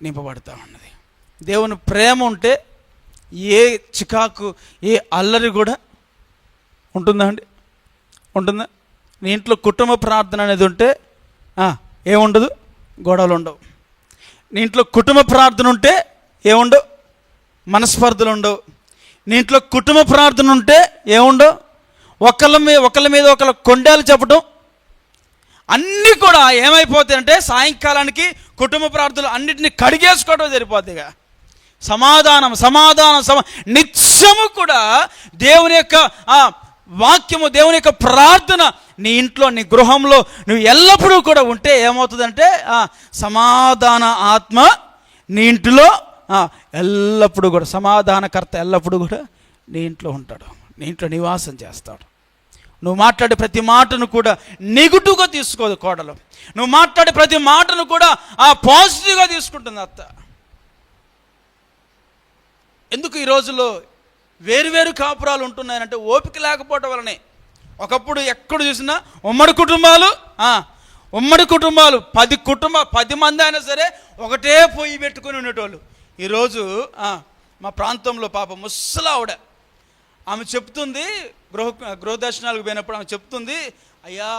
నింపబడుతూ ఉన్నది. దేవుని ప్రేమ ఉంటే ఏ చికాకు, ఏ అల్లరి కూడా ఉంటుందా అండి? ఉంటుందా? నీ ఇంట్లో కుటుంబ ప్రార్థన అనేది ఉంటే ఏముండదు, గొడవలు ఉండవు. నీ ఇంట్లో కుటుంబ ప్రార్థన ఉంటే ఏముండవు, మనస్పర్ధలు ఉండవు. నీ ఇంట్లో కుటుంబ ప్రార్థన ఉంటే ఏముండవు, ఒకళ్ళ మీద ఒకళ్ళ కొండేలు చెప్పడం. అన్నీ కూడా ఏమైపోతాయంటే సాయంకాలానికి కుటుంబ ప్రార్థనలు అన్నిటినీ కడిగేసుకోవడం సరిపోతాయిగా. నిత్యము కూడా దేవుని యొక్క వాక్యము, దేవుని యొక్క ప్రార్థన నీ ఇంట్లో, నీ గృహంలో నువ్వు ఎల్లప్పుడూ కూడా ఉంటే ఏమవుతుందంటే సమాధాన ఆత్మ నీ ఇంటిలో ఎల్లప్పుడూ కూడా, సమాధానకర్త ఎల్లప్పుడూ కూడా నీ ఇంట్లో ఉంటాడు, నీ ఇంట్లో నివాసం చేస్తాడు. నువ్వు మాట్లాడే ప్రతి మాటను కూడా నెగిటివ్గా తీసుకోదు కోడలు. నువ్వు మాట్లాడే ప్రతి మాటను కూడా పాజిటివ్గా తీసుకుంటుంది అత్త. ఎందుకు ఈ రోజుల్లో వేరువేరు కాపురాలు ఉంటున్నాయంటే ఓపిక లేకపోవడం వలనే. ఒకప్పుడు ఎక్కడ చూసినా ఉమ్మడి కుటుంబాలు 10 మంది అయినా సరే ఒకటే పొయ్యి పెట్టుకుని ఉండేటోళ్ళు. ఈరోజు మా ప్రాంతంలో పాప ముసలావిడ, ఆమె చెప్తుంది, గృహ దర్శనాలకు పోయినప్పుడు ఆమె చెప్తుంది, అయ్యా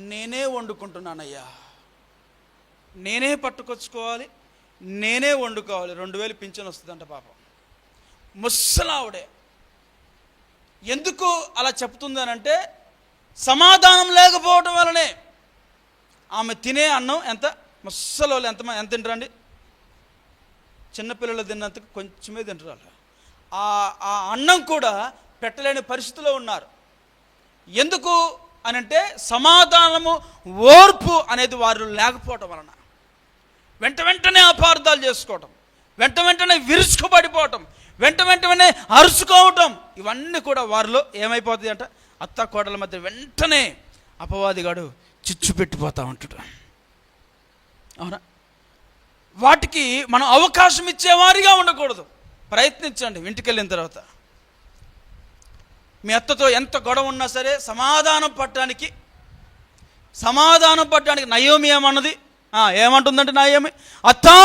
నేనే వండుకుంటున్నానయ్యా, నేనే పట్టుకొచ్చుకోవాలి, నేనే వండుకోవాలి. 2000 పింఛన్ వస్తుందంట పాపం. ముసలావిడే. ఎందుకు అలా చెప్తుందనంటే సమాధానం లేకపోవటం వలనే. ఆమె తినే అన్నం ఎంత, ముసలోళ్ళు ఎంత తింటారండి? చిన్నపిల్లలు తిన్నంత కొంచెమే తింటారు. ఆ అన్నం కూడా పెట్టలేని పరిస్థితిలో ఉన్నారు. ఎందుకు అనంటే సమాధానము, ఓర్పు అనేది వారు లేకపోవటం వలన. వెంటనే అపార్థాలు చేసుకోవటం, వెంటనే విరుచుకుపడిపోవటం, వెంటనే అరుచుకోవటం, ఇవన్నీ కూడా వారిలో ఏమైపోతుంది అంటే అత్త కోడల మధ్య వెంటనే అపవాదిగాడు చిచ్చు పెట్టిపోతూ ఉంటాడు. అవునా? వాటికి మనం అవకాశం ఇచ్చేవారిగా ఉండకూడదు. ప్రయత్నించండి. ఇంటికి వెళ్ళిన తర్వాత మీ అత్తతో ఎంత గొడవ ఉన్నా సరే సమాధానం పడటానికి నయోమి ఏమన్నది? ఏమంటుందంటే నయోమి, అత్తా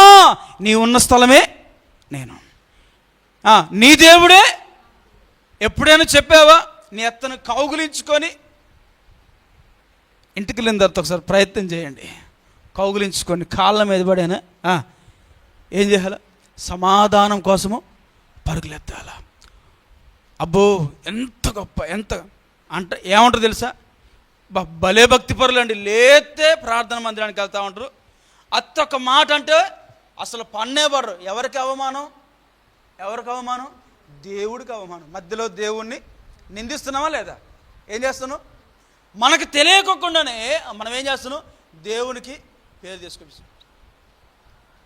నీ ఉన్న స్థలమే నేను, నీ దేవుడే. ఎప్పుడైనా చెప్పావా? నీ అత్తను కౌగులించుకొని ఇంటికి వెళ్ళిన తర్వాత ఒకసారి ప్రయత్నం చేయండి. కౌగులించుకొని కాళ్ళ మీద పడేనా ఏం చేయాలి? సమాధానం కోసము పరుగులెత్తాల. అబ్బో ఎంత గొప్ప, ఎంత అంటే ఏమంటారు తెలుసా? భలే భక్తి పరులు అండి. లేతే ప్రార్థన మందిరానికి వెళ్తూ ఉంటారు. అత్త ఒక మాట అంటే అసలు పన్నేబడరు. ఎవరికి అవమానం? దేవుడికి అవమానం. మధ్యలో దేవుణ్ణి నిందిస్తున్నావా లేదా? ఏం చేస్తున్నావు? మనకు తెలియకుండానే మనం ఏం చేస్తున్నాం? దేవునికి పేరు తీసుకొస్తాం.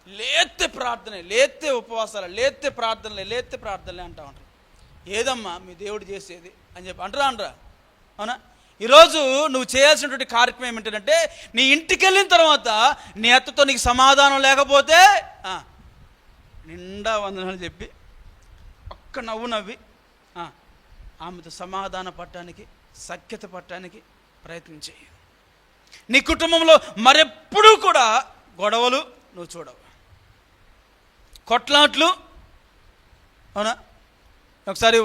లేతే ప్రార్థనే, లేతే ఉపవాసాలు, లేతే ప్రార్థనలే అంటూ ఉంటారు. ఏదమ్మా మీ దేవుడు చేసేది అని చెప్పి అనరా? అవునా? ఈరోజు నువ్వు చేయాల్సినటువంటి కార్యక్రమం ఏమిటంటే, నీ ఇంటికి వెళ్ళిన తర్వాత నీ అత్తతో నీకు సమాధానం లేకపోతే నిండా వందనాలు చెప్పి ఒక్క నవ్వు నవ్వి ఆమెతో సమాధాన పడటానికి, సఖ్యత పడటానికి ప్రయత్నం చేయి. నీ కుటుంబంలో మరెప్పుడూ కూడా గొడవలు నువ్వు చూడవు, కొట్లాట్లు. అవునా? ఒకసారి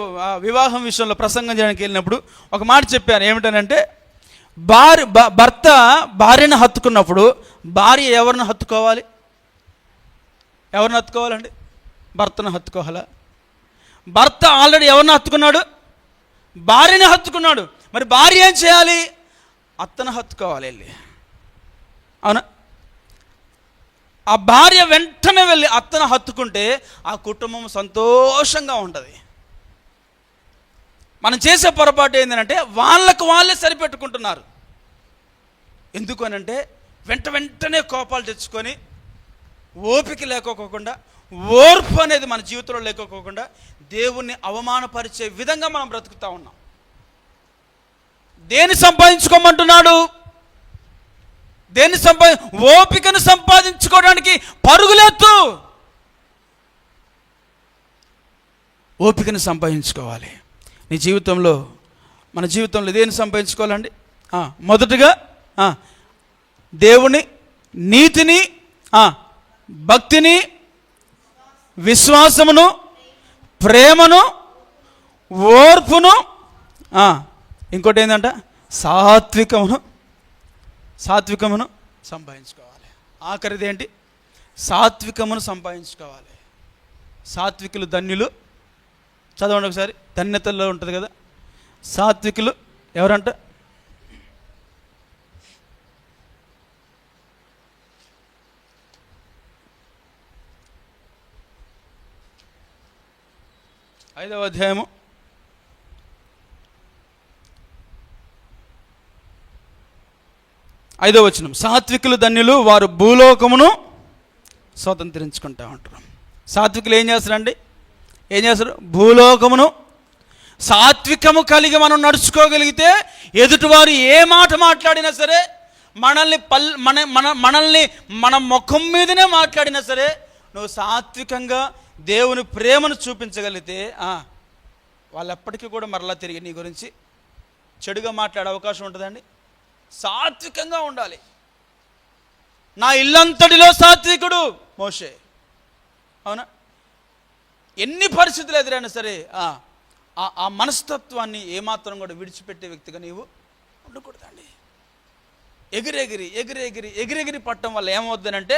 వివాహం విషయంలో ప్రసంగం చేయడానికి వెళ్ళినప్పుడు ఒక మాట చెప్పాను. ఏమిటనంటే, భర్త భార్యను హత్తుకున్నప్పుడు భార్య ఎవరిని హత్తుకోవాలి? ఎవరిని హత్తుకోవాలండి? భర్తను హత్తుకోవాలా? భర్త ఆల్రెడీ ఎవరిని హత్తుకున్నాడు? భార్యని హత్తుకున్నాడు. మరి భార్య ఏం చేయాలి? అత్తను హత్తుకోవాలి వెళ్ళి. అవునా? ఆ భార్య వెంటనే వెళ్ళి అత్తను హత్తుకుంటే ఆ కుటుంబం సంతోషంగా ఉంటుంది. మనం చేసే పొరపాటు ఏంటంటే, వాళ్ళకు వాళ్ళే సరిపెట్టుకుంటున్నారు. ఎందుకు అనంటే, వెంటనే కోపాలు తెచ్చుకొని ఓపిక లేకోకుండా, ఓర్పు అనేది మన జీవితంలో లేకోకుండా దేవుణ్ణి అవమానపరిచే విధంగా మనం బ్రతుకుతూ ఉన్నాం. దేన్ని సంపాదించుకోమంటున్నాడు? ఓపికను సంపాదించుకోవడానికి పరుగులెత్తు. ఓపికను సంపాదించుకోవాలి. నీ జీవితంలో, మన జీవితంలో దేన్ని సంపాదించుకోవాలండి? మొదటగా దేవుని నీతిని, భక్తిని, విశ్వాసమును, ప్రేమను, ఓర్పును, ఇంకోటి ఏంటంట సాత్వికమును సంపాదించుకోవాలి. ఆఖరిది ఏంటి? సాత్వికమును సంపాదించుకోవాలి. సాత్వికులు ధన్యులు. చదవండి ఒకసారి, ధన్యతల్లో ఉంటుంది కదా. సాత్వికులు ఎవరంట? ఐదవ అధ్యాయము 5వ వచనం. సాత్వికులు ధన్యులు, వారు భూలోకమును స్వతంత్రించుకుంటా ఉంటారు. సాత్వికులు ఏం చేస్తారండి? ఏం చేస్తారు? భూలోకమును. సాత్వికము కలిగి మనం నడుచుకోగలిగితే ఎదుటివారు ఏ మాట మాట్లాడినా సరే, మనల్ని మన ముఖం మీదనే మాట్లాడినా సరే, నువ్వు సాత్వికంగా దేవుని ప్రేమను చూపించగలిగితే వాళ్ళు ఎప్పటికీ కూడా మరలా తిరిగి నీ గురించి చెడుగా మాట్లాడే అవకాశం ఉంటుందండి. సాత్వికంగా ఉండాలి. నా ఇల్లంతటిలో సాత్వికుడు మోషే. అవునా? ఎన్ని పరిస్థితులు ఎదురైనా సరే ఆ మనస్తత్వాన్ని ఏమాత్రం కూడా విడిచిపెట్టే వ్యక్తిగా నీవు ఉండకూడదండి. ఎగిరెగిరి పట్టడం వల్ల ఏమవుతుందంటే,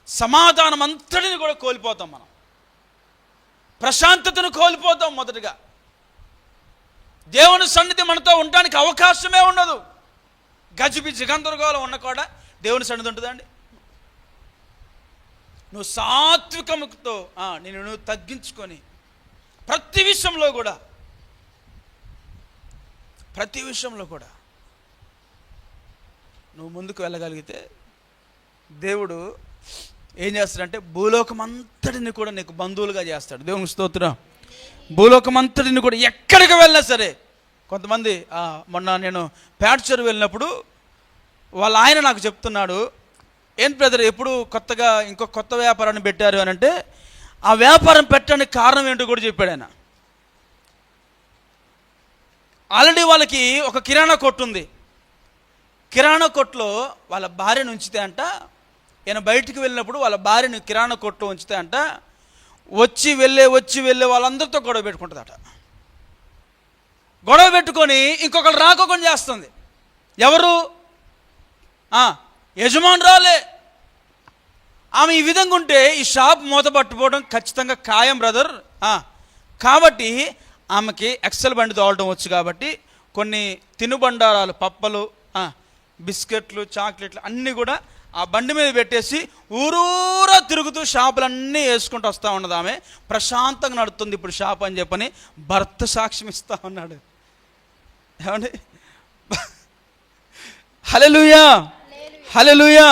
సమాధానం అంతటిని కూడా కోల్పోతాం మనం. ప్రశాంతతను కోల్పోతాం. మొదటగా దేవుని సన్నిధి మనతో ఉండడానికి అవకాశమే ఉండదు. గజిబిజి గందరగోళం ఉన్న కూడా దేవుని సన్నిధి ఉంటుందండి. నువ్వు సాత్వికముతో నువ్వు తగ్గించుకొని ప్రతి విషయంలో కూడా నువ్వు ముందుకు వెళ్ళగలిగితే దేవుడు ఏం చేస్తాడంటే, భూలోకం అంతటిని కూడా నీకు బంధువులుగా చేస్తాడు. దేవునికి స్తోత్రం. భూలోకం అంతటిని కూడా ఎక్కడికి వెళ్ళినా సరే. కొంతమంది మొన్న నేను పేటచెరు వెళ్ళినప్పుడు వాళ్ళ ఆయన నాకు చెప్తున్నాడు, ఏం బ్రదర్ ఎప్పుడు కొత్తగా ఇంకో కొత్త వ్యాపారాన్ని పెట్టారు అని అంటే, ఆ వ్యాపారం పెట్టడానికి కారణం ఏంటో కూడా చెప్పాడు ఆయన. ఆల్రెడీ వాళ్ళకి ఒక కిరాణా కొట్టు ఉంది. కిరాణా కొట్టులో వాళ్ళ భార్యను ఉంచితే అంట, ఈయన బయటికి వెళ్ళినప్పుడు వాళ్ళ భార్యను కిరాణా కొట్టు ఉంచితే అంట, వచ్చి వెళ్ళే వాళ్ళందరితో గొడవ పెట్టుకుంటుందట. గొడవ పెట్టుకొని ఇంకొకరు రాకోకుండా చేస్తుంది. ఎవరు? యజమానురాలే. ఆమె ఈ విధంగా ఉంటే ఈ షాప్ మూతపట్టుకోవడం ఖచ్చితంగా ఖాయం బ్రదర్. కాబట్టి ఆమెకి ఎక్సెల్ బండి తోలడం వచ్చు. కాబట్టి కొన్ని తినుబండారాలు, పప్పలు, బిస్కెట్లు, చాక్లెట్లు అన్నీ కూడా ఆ బండి మీద పెట్టేసి ఊరూరా తిరుగుతూ షాపులన్నీ వేసుకుంటూ వస్తూ ఉన్నది. ఆమె ప్రశాంతంగా నడుస్తుంది ఇప్పుడు షాప్ అని చెప్పని భర్త సాక్ష్యం ఇస్తూ ఉన్నాడు. ఏమండి? హల్లెలూయా, హల్లెలూయా.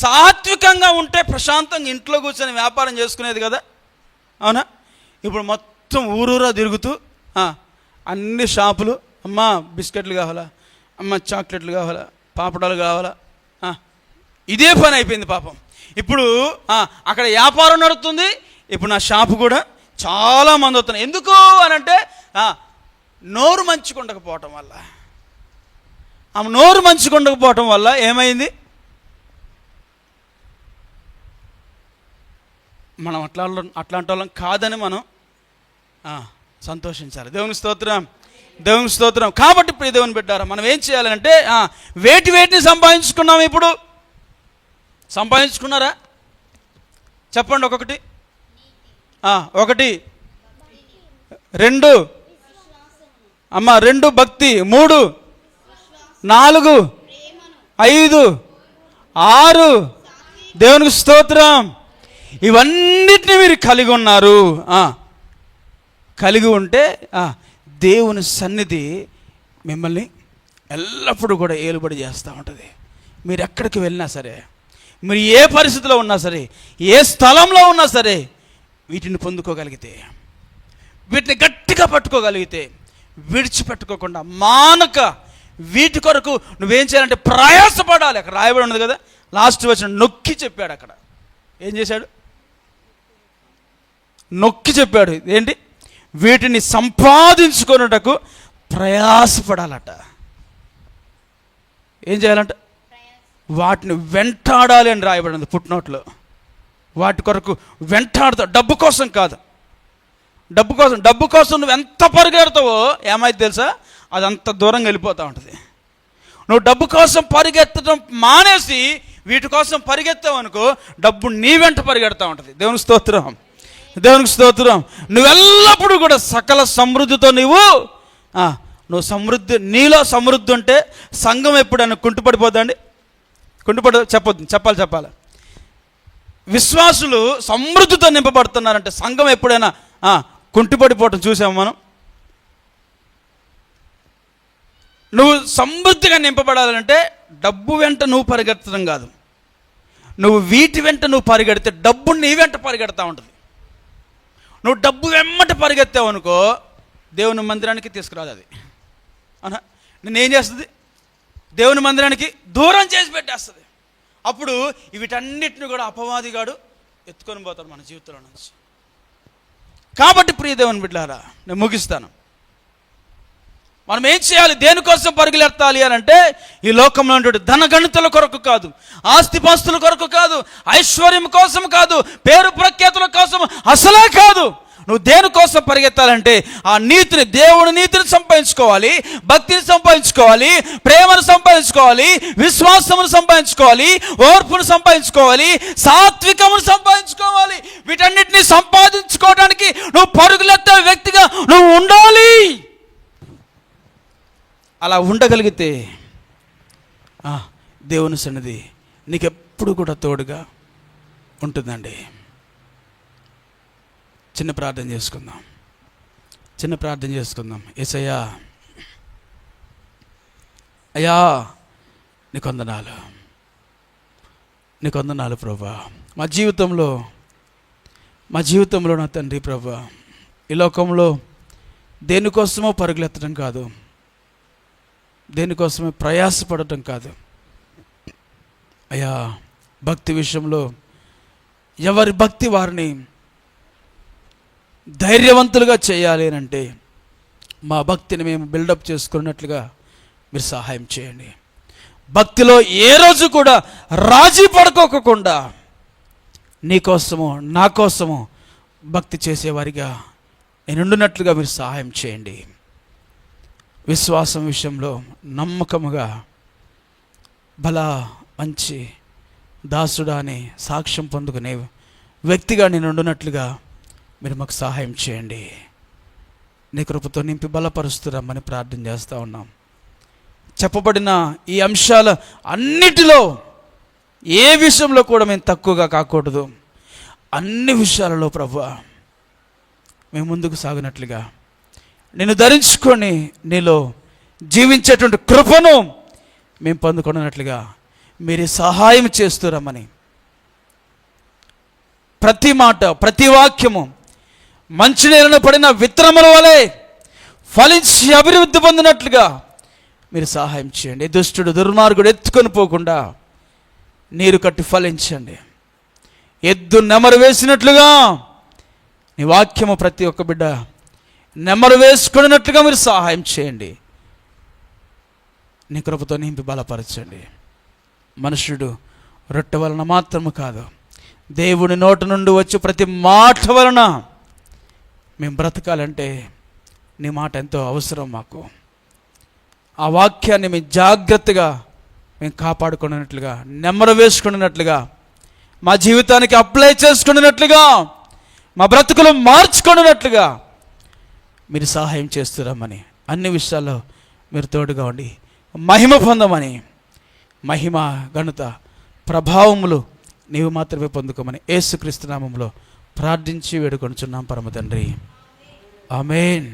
సాత్వికంగా ఉంటే ప్రశాంతంగా ఇంట్లో కూర్చొని వ్యాపారం చేసుకునేది కదా. అవునా? ఇప్పుడు మొత్తం ఊరూరా తిరుగుతూ అన్ని షాపులు, అమ్మ బిస్కెట్లు కావాలా, అమ్మ చాక్లెట్లు కావాలా, పాపడాలు కావాలా, ఇదే పని అయిపోయింది పాపం. ఇప్పుడు అక్కడ వ్యాపారం నడుస్తుంది, ఇప్పుడు నా షాపు కూడా చాలామంది వస్తున్నారు. ఎందుకు అని అంటే నోరు మంచిగుండకపోవటం వల్ల. ఆమె నోరు మంచిగుండకపోవటం వల్ల ఏమైంది? మనం అట్లాంటి వాళ్ళం కాదని మనం సంతోషించాలి. దేవుని స్తోత్రం, దేవుని స్తోత్రం. కాబట్టి ప్రియ దేవుని బిడ్డారా, మనం ఏం చేయాలంటే వేటిని సంపాదించుకున్నాం? ఇప్పుడు సంపాదించుకున్నారా? చెప్పండి. ఒకటి 2 అమ్మ, 2 భక్తి, 3 4 5 6 దేవునికి స్తోత్రం. ఇవన్నిటిని మీరు కలిగి ఉన్నారు. కలిగి ఉంటే దేవుని సన్నిధి మిమ్మల్ని ఎల్లప్పుడూ కూడా ఏలుబడి చేస్తూ ఉంటుంది. మీరు ఎక్కడికి వెళ్ళినా సరే, మీరు ఏ పరిస్థితిలో ఉన్నా సరే, ఏ స్థలంలో ఉన్నా సరే, వీటిని పొందుకోగలిగితే, వీటిని గట్టిగా పట్టుకోగలిగితే, విడిచిపెట్టుకోకుండా మానక వీటి కొరకు నువ్వేం చేయాలంటే ప్రయాసపడాలి. అక్కడ రాయబడి ఉన్నది కదా, లాస్ట్ వచ్చిన నొక్కి చెప్పాడు. అక్కడ ఏం చేశాడు? నొక్కి చెప్పాడు. ఏంటి? వీటిని సంపాదించుకొనుటకు ప్రయాసపడాలట. ఏం చేయాలంట? వాటిని వెంటాడాలి అని రాయబడింది ఫుట్నోట్లో. వాటి కొరకు వెంటాడుతావు. డబ్బు కోసం కాదు. డబ్బు కోసం నువ్వు ఎంత పరిగెడతావో ఏమైతే తెలుసా, అది అంత దూరంగా వెళ్ళిపోతూ ఉంటుంది. నువ్వు డబ్బు కోసం పరిగెత్తడం మానేసి వీటి కోసం పరిగెత్తావు అనుకో, డబ్బు నీ వెంట పరిగెడతా ఉంటుంది. దేవునికి స్తోత్రం, దేవునికి స్తోత్రం. నువ్వెల్లప్పుడూ కూడా సకల సమృద్ధితో నువ్వు సమృద్ధి, నీలో సమృద్ధి ఉంటే సంఘం ఎప్పుడైనా కుంటుపడిపోద్దండి? చెప్పాలి. విశ్వాసులు సమృద్ధితో నింపబడుతున్నారంటే సంఘం ఎప్పుడైనా కుంటుపడిపోవటం చూసాము మనం? నువ్వు సమృద్ధిగా నింపబడాలంటే డబ్బు వెంట నువ్వు పరిగెత్తడం కాదు, నువ్వు వీటి వెంట నువ్వు పరిగెడితే డబ్బు నీ వెంట పరిగెడతా ఉంటుంది. నువ్వు డబ్బు వెంబట పరిగెత్తావు అనుకో, దేవుని మందిరానికి తీసుకురాదు. అది నేనేం చేస్తుంది? దేవుని మందిరానికి దూరం చేసి పెట్టేస్తుంది. అప్పుడు వీటన్నిటిని కూడా అపవాదిగాడు ఎత్తుకొని పోతాడు మన జీవితంలో నుంచి. కాబట్టి ప్రియ దేవుని బిడ్డలారా, నేను ముగిస్తాను. మనం ఏం చేయాలి? దేనికోసం పరుగులెత్తాలి అని అంటే, ఈ లోకంలో ఉండే ధనగణితుల కొరకు కాదు, ఆస్తిపాస్తుల కొరకు కాదు, ఐశ్వర్యం కోసం కాదు, పేరు ప్రఖ్యాతుల కోసం అసలే కాదు. నువ్వు దేనికోసం పరిగెత్తాలంటే ఆ నీతిని, దేవుని నీతిని సంపాదించుకోవాలి, భక్తిని సంపాదించుకోవాలి, ప్రేమను సంపాదించుకోవాలి, విశ్వాసమును సంపాదించుకోవాలి, ఓర్పును సంపాదించుకోవాలి, సాత్వికమును సంపాదించుకోవాలి. వీటన్నిటిని సంపాదించుకోవడానికి నువ్వు పరుగులెత్తే వ్యక్తిగా నువ్వు ఉండాలి. అలా ఉండగలిగితే దేవుని సన్నిధి నీకెప్పుడు కూడా తోడుగా ఉంటుందండి. చిన్న ప్రార్థన చేసుకుందాం. యేసయ్యా, అయ్యా నీకు వందనాలు ప్రభువా. మా జీవితంలో నా తండ్రి ప్రభువా, ఈ లోకంలో దేనికోసమో పరుగులెత్తడం కాదు, దేనికోసమే ప్రయాసపడటం కాదు అయ్యా. భక్తి విషయంలో ఎవరి భక్తి వారిని ధైర్యవంతులుగా చేయాలి అని అంటే, మా భక్తిని మేము బిల్డప్ చేసుకున్నట్లుగా మీరు సహాయం చేయండి. భక్తిలో ఏ రోజు కూడా రాజీ పడుకోకుండా నీ కోసము, నా కోసము భక్తి చేసేవారిగా నేనుండునట్లుగా మీరు సహాయం చేయండి. విశ్వాసం విషయంలో నమ్మకముగా మంచి దాసుడా అని సాక్ష్యం పొందుకునే వ్యక్తిగా నేను ఉండునట్లుగా మీరు మాకు సహాయం చేయండి. నీ కృపతో నింపి బలపరుస్తురమ్మని ప్రార్థన చేస్తూ ఉన్నాం. చెప్పబడిన ఈ అంశాల అన్నిటిలో ఏ విషయంలో కూడా మేము తక్కువగా కాకూడదు. అన్ని విషయాలలో ప్రభువా మేము ముందుకు సాగినట్లుగా, నిన్ను ధరించుకొని నీలో జీవించేటువంటి కృపను మేము పొందుకున్నట్లుగా మీరు సహాయం చేస్తురమ్మని, ప్రతి మాట ప్రతి వాక్యము మంచి నేలను పడిన విత్తనముల వలె ఫలించి అభివృద్ధి పొందినట్లుగా మీరు సహాయం చేయండి. దుష్టుడు దుర్మార్గుడు ఎత్తుకొని పోకుండా నీరు కట్టి ఫలించండి. ఎద్దు నెమరు వేసినట్లుగా నీ వాక్యము ప్రతి ఒక్క బిడ్డ నెమరు వేసుకున్నట్లుగా మీరు సహాయం చేయండి. నీ కృపతో నింపి బలపరచండి. మనుషుడు రొట్టె వలన మాత్రము కాదు, దేవుని నోటి నుండి వచ్చి ప్రతి మాట వలన మేము బ్రతకాలంటే నీ మాట ఎంతో అవసరం మాకు. ఆ వాక్యాన్ని మేము జాగ్రత్తగా మేము కాపాడుకున్నట్లుగా, నెమ్మరు వేసుకున్నట్లుగా, మా జీవితానికి అప్లై చేసుకున్నట్లుగా, మా బ్రతుకులు మార్చుకున్నట్లుగా మీరు సహాయం చేస్తున్నామని, అన్ని విషయాల్లో మీరు తోడుగా ఉండి మహిమ పొందమని, మహిమ ఘనత ప్రభావములు నీవు మాత్రమే పొందుకోమని యేసుక్రీస్తు నామములో ప్రార్థించి వేడుకొనుచున్నాం పరమ తండ్రి. ఆమేన్.